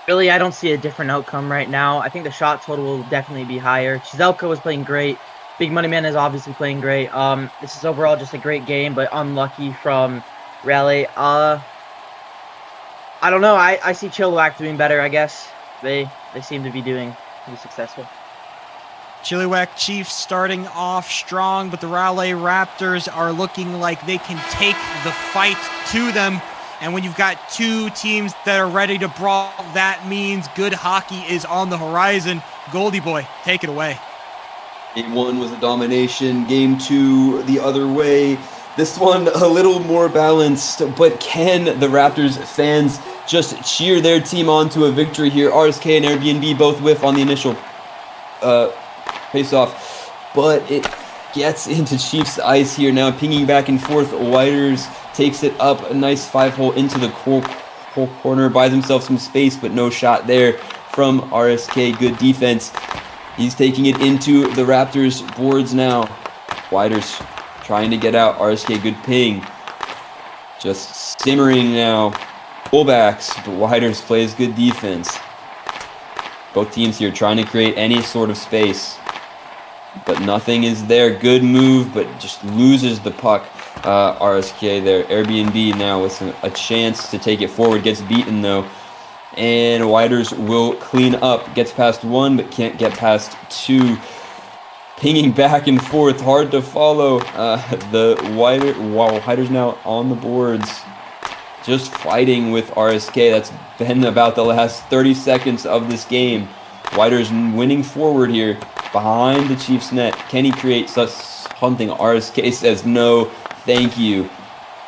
Really, I don't see a different outcome right now. I think the shot total will definitely be higher. Chizelko was playing great. Big Money Man is obviously playing great. This is overall just a great game, but unlucky from Raleigh. I don't know. I see Chilliwack doing better, I guess. They seem to be doing pretty successful. Chilliwack Chiefs starting off strong, but the Raleigh Raptors are looking like they can take the fight to them. And when you've got two teams that are ready to brawl, that means good hockey is on the horizon. Goldie Boy, take it away. Game 1 was a domination. Game 2 the other way. This one a little more balanced, but can the Raptors fans just cheer their team on to a victory here? RSK and Airbnb both whiff on the initial face-off, but it gets into Chiefs ice here now, pinging back and forth. Whiters takes it up, a nice 5-hole into the corner, buys himself some space, but no shot there from RSK. Good defense. He's taking it into the Raptors boards now. Whiters trying to get out. RSK, good ping. Just simmering now. Pullbacks, but Whiters plays good defense. Both teams here trying to create any sort of space, but nothing is there. Good move, but just loses the puck. RSK there. Airbnb now with a chance to take it forward. Gets beaten though. And Whiters will clean up. Gets past one, but can't get past two. Pinging back and forth. Hard to follow. Whiters now on the boards. Just fighting with RSK. That's been about the last 30 seconds of this game. Whiters winning forward here behind the Chiefs net. Can he create something? RSK says no, thank you.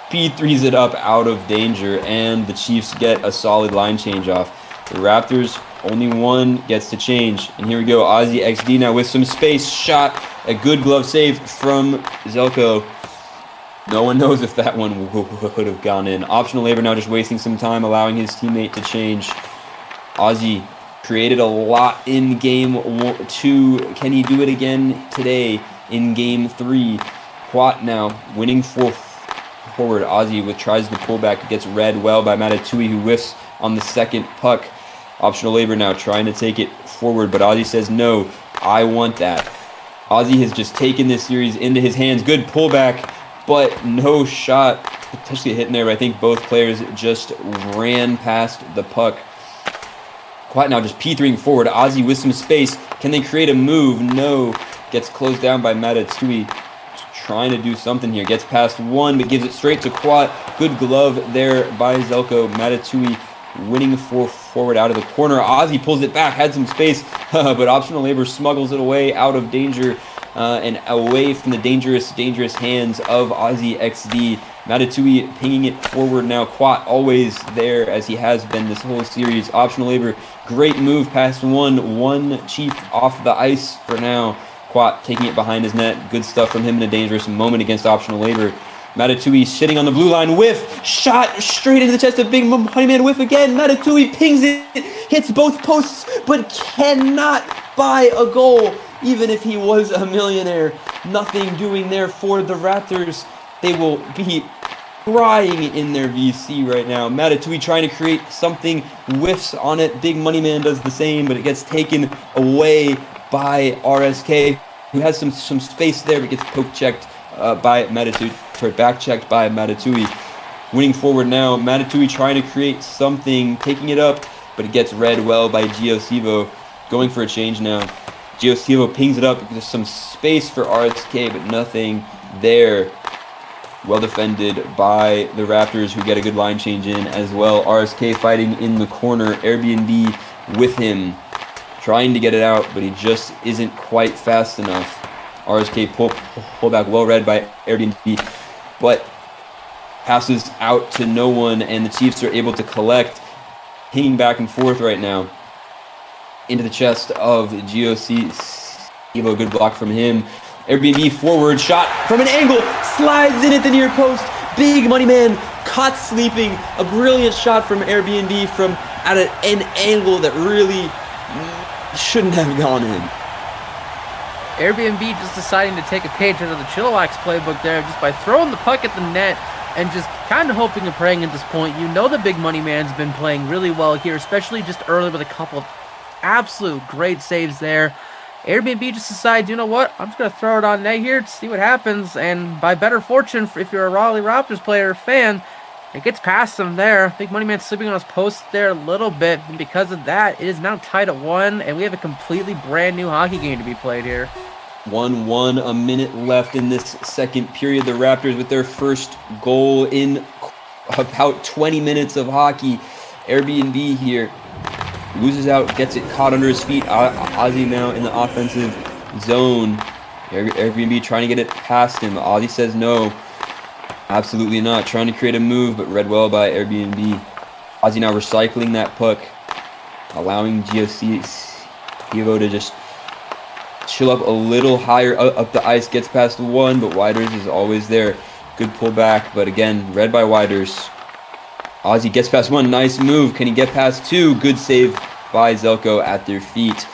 P3s it up out of danger, and the Chiefs get a solid line change off. The Raptors, only one gets to change. And here we go, Ozzy XD now with some space. Shot, a good glove save from Zelko. No one knows if that one would have gone in. Optional labor now just wasting some time, allowing his teammate to change. Ozzy created a lot in game 2. Can he do it again today in game 3? Quat now winning forward. Ozzy tries to pull back, gets read well by Matatui, who whiffs on the second puck. Optional labor now trying to take it forward, but Ozzy says no, I want that. Ozzy has just taken this series into his hands. Good pullback, but no shot. Potentially a hit in there, but I think both players just ran past the puck. Quiet now, just P3ing forward. Ozzy with some space. Can they create a move? No. Gets closed down by Matatui. Trying to do something here. Gets past one, but gives it straight to Quat. Good glove there by Zelko. Matatui winning forward out of the corner. Ozzy pulls it back, had some space, but Optional Labor smuggles it away out of danger and away from the dangerous hands of Ozzy XD. Matatui pinging it forward now. Quat always there as he has been this whole series. Optional Labor, great move past one Chief off the ice for now. Quat taking it behind his net. Good stuff from him in a dangerous moment against Optional Labor. Matatui sitting on the blue line, whiff, shot straight into the chest of Big Honeyman, whiff again. Matatui pings it, hits both posts, but cannot buy a goal, even if he was a millionaire. Nothing doing there for the Raptors. They will be crying in their VC right now. Matatui trying to create something, whiffs on it. Big Moneyman does the same, but it gets taken away by RSK, who has some space there, but gets poke checked by Matatui. Back checked by Matatui. Winning forward now. Matatui trying to create something, taking it up, but it gets read well by Giosivo. Going for a change now. Giosivo pings it up. There's some space for RSK, but nothing there. Well defended by the Raptors, who get a good line change in as well. RSK fighting in the corner. Airbnb with him, trying to get it out, but he just isn't quite fast enough. RSK pull back, well read by Airbnb, but passes out to no one, and the Chiefs are able to collect, pinging back and forth right now into the chest of GOC. Evo, good block from him. Airbnb forward, shot from an angle, slides in at the near post. Big Money Man caught sleeping. A brilliant shot from Airbnb from at an angle that really shouldn't have gone in. Airbnb just deciding to take a page out of the Chilliwack's playbook there, just by throwing the puck at the net and just kind of hoping and praying at this point. You know the Big Money Man's been playing really well here, especially just early with a couple of absolute great saves there. Airbnb just decides, you know what, I'm just going to throw it on net here to see what happens, and by better fortune, if you're a Raleigh Raptors player or fan, it gets past him there. Big Money Man slipping on his post there a little bit, and because of that, it is now tied at 1, and we have a completely brand new hockey game to be played here. 1-1, a minute left in this second period. The Raptors with their first goal in about 20 minutes of hockey. Airbnb here loses out, gets it caught under his feet. Ozzy now in the offensive zone. Airbnb trying to get it past him. Ozzy says no. Absolutely not. Trying to create a move, but read well by Airbnb. Ozzy now recycling that puck, allowing Evo to just chill up a little higher up the ice. Gets past one, but Widers is always there. Good pullback, but again, read by Widers. Ozzy gets past one. Nice move. Can he get past two? Good save by Zelko at their feet.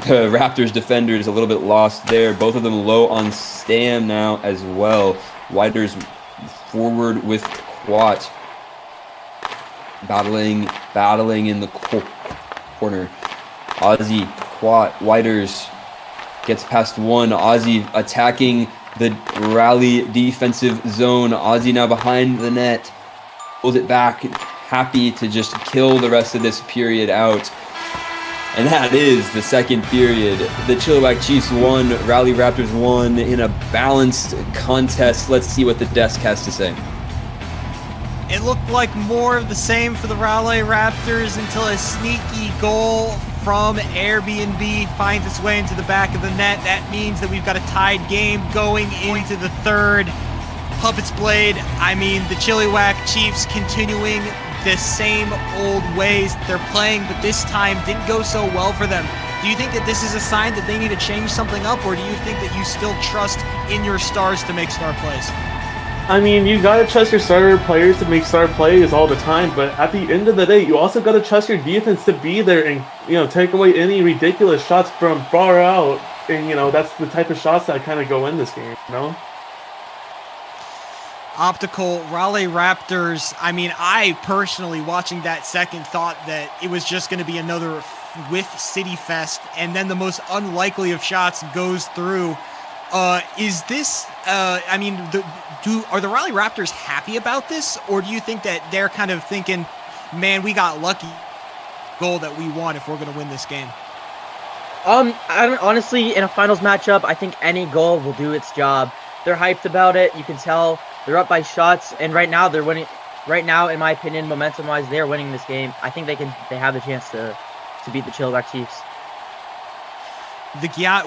The Raptors defender is a little bit lost there. Both of them low on stam now as well. Widers forward with Quat. Battling in the corner. Ozzy, Quat, Widers gets past one. Ozzy attacking the rally defensive zone. Ozzy now behind the net. Pulls it back. Happy to just kill the rest of this period out. And that is the second period. The Chilliwack Chiefs won, Raleigh Raptors won in a balanced contest. Let's see what the desk has to say. It looked like more of the same for the Raleigh Raptors until a sneaky goal from Airbnb finds its way into the back of the net. That means that we've got a tied game going into the third. Puppets Blade, I mean, the Chilliwack Chiefs continuing the same old ways they're playing, but this time didn't go so well for them. Do you think that this is a sign that they need to change something up, or do you think that you still trust in your stars to make star plays? I mean, you gotta trust your starter players to make star plays all the time, but at the end of the day, you also gotta trust your defense to be there and, take away any ridiculous shots from far out. And, that's the type of shots that kind of go in this game, Optical, Raleigh Raptors, I mean, I personally, watching that second, thought that it was just going to be another with City Fest, and then the most unlikely of shots goes through. Is this? I mean, are the Raleigh Raptors happy about this, or do you think that they're kind of thinking, "Man, we got lucky, goal that we want if we're going to win this game"? Honestly, in a finals matchup, I think any goal will do its job. They're hyped about it. You can tell they're up by shots, and right now they're winning. Right now, in my opinion, momentum-wise, they're winning this game. I think they have the chance to beat the Chilliwack Chiefs.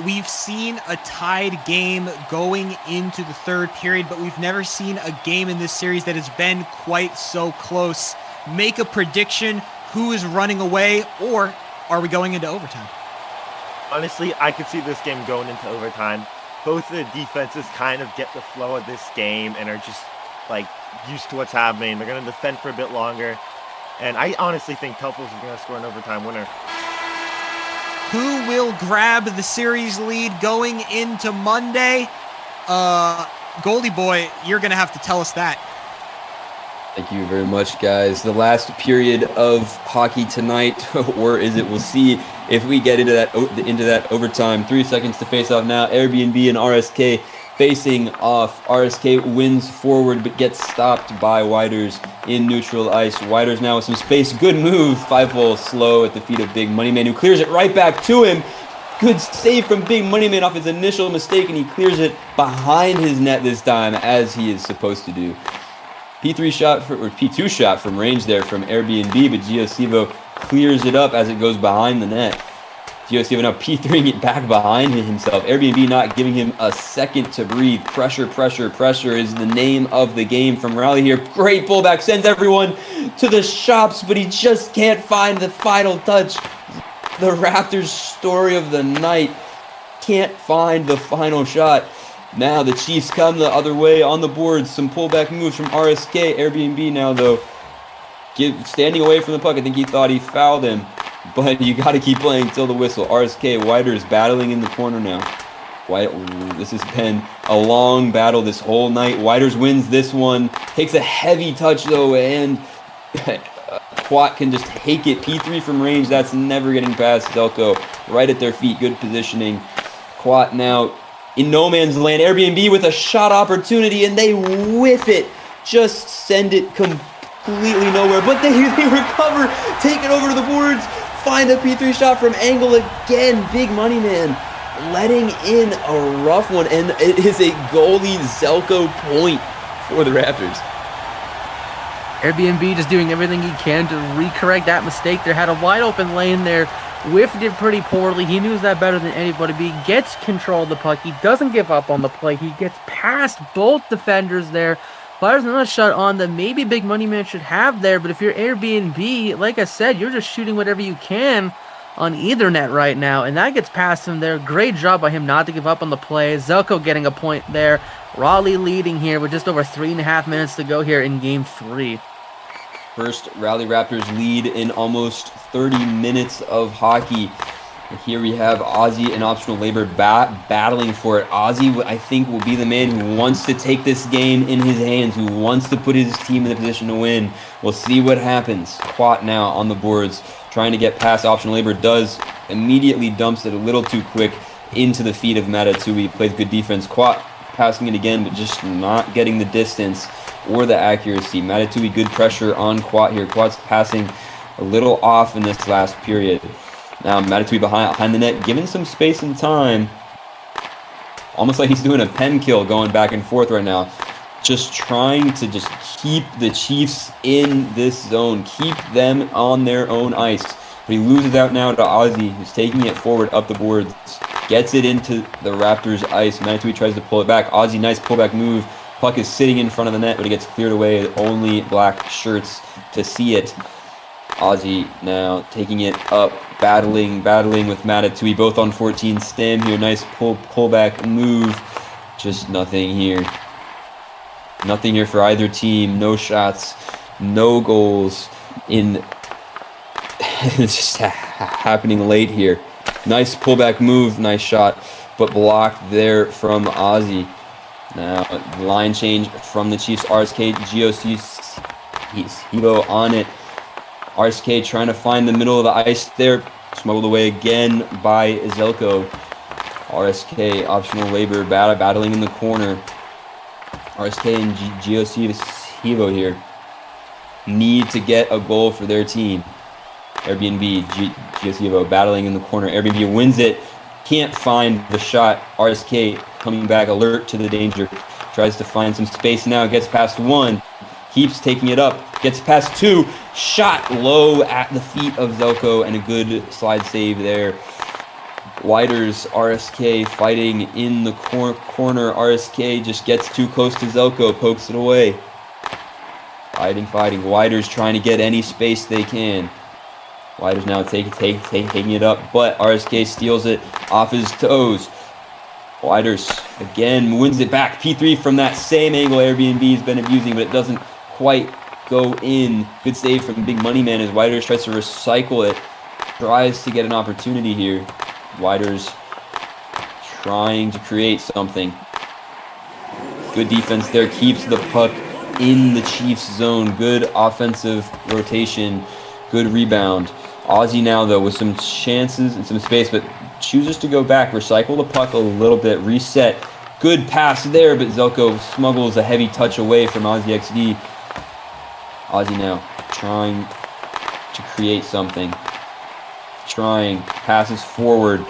We've seen a tied game going into the third period, but we've never seen a game in this series that has been quite so close. Make a prediction. Who is running away, or are we going into overtime? Honestly, I could see this game going into overtime. Both the defenses kind of get the flow of this game and are just like used to what's happening. They're going to defend for a bit longer. And I honestly think Tuffles is going to score an overtime winner. Who will grab the series lead going into Monday? Goldie Boy, you're going to have to tell us that. Thank you very much, guys. The last period of hockey tonight, or is it? We'll see if we get into that overtime. 3 seconds to face off now. Airbnb and RSK facing off. RSK wins forward but gets stopped by Whiters in neutral ice. Whiters now with some space. Good move. 5-hole slow at the feet of Big Moneyman, who clears it right back to him. Good save from Big Moneyman off his initial mistake, and he clears it behind his net this time, as he is supposed to do. P2 shot from range there from Airbnb, but Giosivo clears it up as it goes behind the net. Giosivo now P3ing it back behind himself. Airbnb not giving him a second to breathe. Pressure, pressure, pressure is the name of the game from Raleigh here. Great pullback, sends everyone to the shops, but he just can't find the final touch. The Raptors' story of the night can't find the final shot. Now the Chiefs come the other way on the boards. Some pullback moves from RSK. Airbnb now, though, standing away from the puck. I think he thought he fouled him, but you got to keep playing till the whistle. RSK, Whiters battling in the corner now. This has been a long battle this whole night. Whiters wins this one. Takes a heavy touch, though, and Quat can just take it. P3 from range. That's never getting past Zelko. Right at their feet. Good positioning. Quat now in no man's land. Airbnb with a shot opportunity, and they whiff it. Just send it completely nowhere. But they recover, take it over to the boards, find a P3 shot from angle again. Big Money Man letting in a rough one, and it is a goalie Zelko point for the Raptors. Airbnb just doing everything he can to recorrect that mistake. There had a wide open lane there. Whiffed it pretty poorly. He knew that better than anybody. But he gets control of the puck. He doesn't give up on the play. He gets past both defenders there. Fires another shot on that maybe Big Money Man should have there. But if you're Airbnb, like I said, you're just shooting whatever you can on either net right now. And that gets past him there. Great job by him not to give up on the play. Zelko getting a point there. Raleigh leading here with just over 3.5 minutes to go here in Game 3. First Raleigh Raptors lead in almost 30 minutes of hockey. And here we have Ozzy and Optional Labor battling for it. Ozzy, I think, will be the man who wants to take this game in his hands, who wants to put his team in the position to win. We'll see what happens. Quat now on the boards, trying to get past Optional Labor. Does immediately dumps it a little too quick into the feet of Matatui. Plays good defense. Quat passing it again, but just not getting the distance or the accuracy. Matatui, good pressure on Quat here. Quat's passing a little off in this last period. Now Matatui behind the net, given some space and time. Almost like he's doing a pen kill going back and forth right now. Just trying to just keep the Chiefs in this zone. Keep them on their own ice. But he loses out now to Ozzy, who's taking it forward up the boards. Gets it into the Raptors' ice. Matatui tries to pull it back. Ozzy, nice pullback move. Puck is sitting in front of the net, but it gets cleared away. Only black shirts to see it. Ozzy now taking it up, battling with Matatui, both on 14 stem here. Nice pullback move. Just nothing here. Nothing here for either team. No shots, no goals. It's just happening late here. Nice pullback move, nice shot, but blocked there from Ozzy. Now, line change from the Chiefs. RSK, Giosivo on it. RSK trying to find the middle of the ice there. Smuggled away again by Zelko. RSK, optional labor, battling in the corner. RSK and GOC here need to get a goal for their team. Airbnb, GOC battling in the corner. Airbnb wins it. Can't find the shot. RSK coming back, alert to the danger. Tries to find some space now. Gets past one. Keeps taking it up. Gets past two. Shot low at the feet of Zelko, and a good slide save there. Widers, RSK fighting in the corner. RSK just gets too close to Zelko. Pokes it away. Fighting. Widers trying to get any space they can. Widers now taking it up, but RSK steals it off his toes. Widers again wins it back. P3 from that same angle Airbnb has been abusing, but it doesn't quite go in. Good save from Big Money Man as Widers tries to recycle it. Tries to get an opportunity here. Widers trying to create something. Good defense there. Keeps the puck in the Chiefs zone. Good offensive rotation. Good rebound. Aussie now, though, with some chances and some space, but chooses to go back, recycle the puck a little bit, reset. Good pass there, but Zelko smuggles a heavy touch away from Aussie XD. Aussie now trying to create something. Passes forward,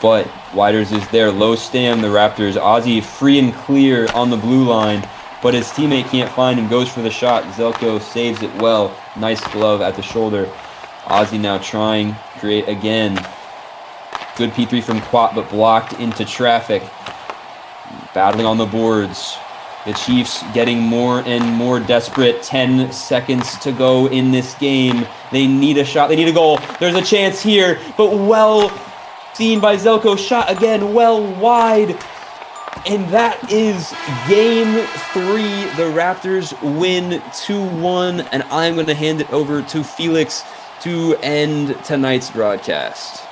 but Widers is there. Low stand, the Raptors. Aussie free and clear on the blue line, but his teammate can't find him, goes for the shot. Zelko saves it well. Nice glove at the shoulder. Aussie now trying to create again. Good P3 from Quat, but blocked into traffic. Battling on the boards. The Chiefs getting more and more desperate. 10 seconds to go in this game. They need a shot. They need a goal. There's a chance here, but well seen by Zelko. Shot again, well wide. And that is game 3. The Raptors win 2-1. And I'm going to hand it over to Felix to end tonight's broadcast.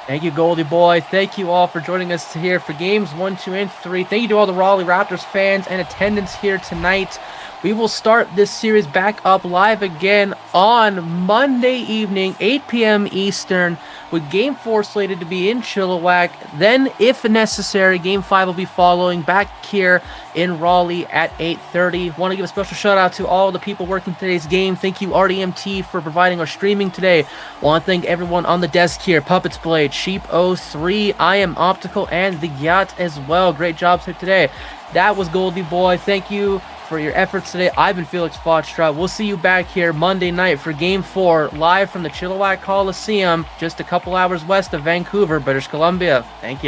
Thank you, Goldie Boy. Thank you all for joining us here for games 1, 2, and 3. Thank you to all the Raleigh Raptors fans and attendance here tonight. We will start this series back up live again on Monday evening, 8 p.m. Eastern, with Game 4 slated to be in Chilliwack. Then, if necessary, Game 5 will be following back here in Raleigh at 8:30. Want to give a special shout out to all the people working today's game. Thank you, RDMT, for providing our streaming today. Want to thank everyone on the desk here, Puppets Blade, Sheep03, I Am Optical, and the Yacht as well. Great jobs here today. That was Goldie Boy. Thank you for your efforts today. I've been Felix Foxtrot. We'll see you back here Monday night for Game 4, live from the Chilliwack Coliseum, just a couple hours west of Vancouver, British Columbia. Thank you.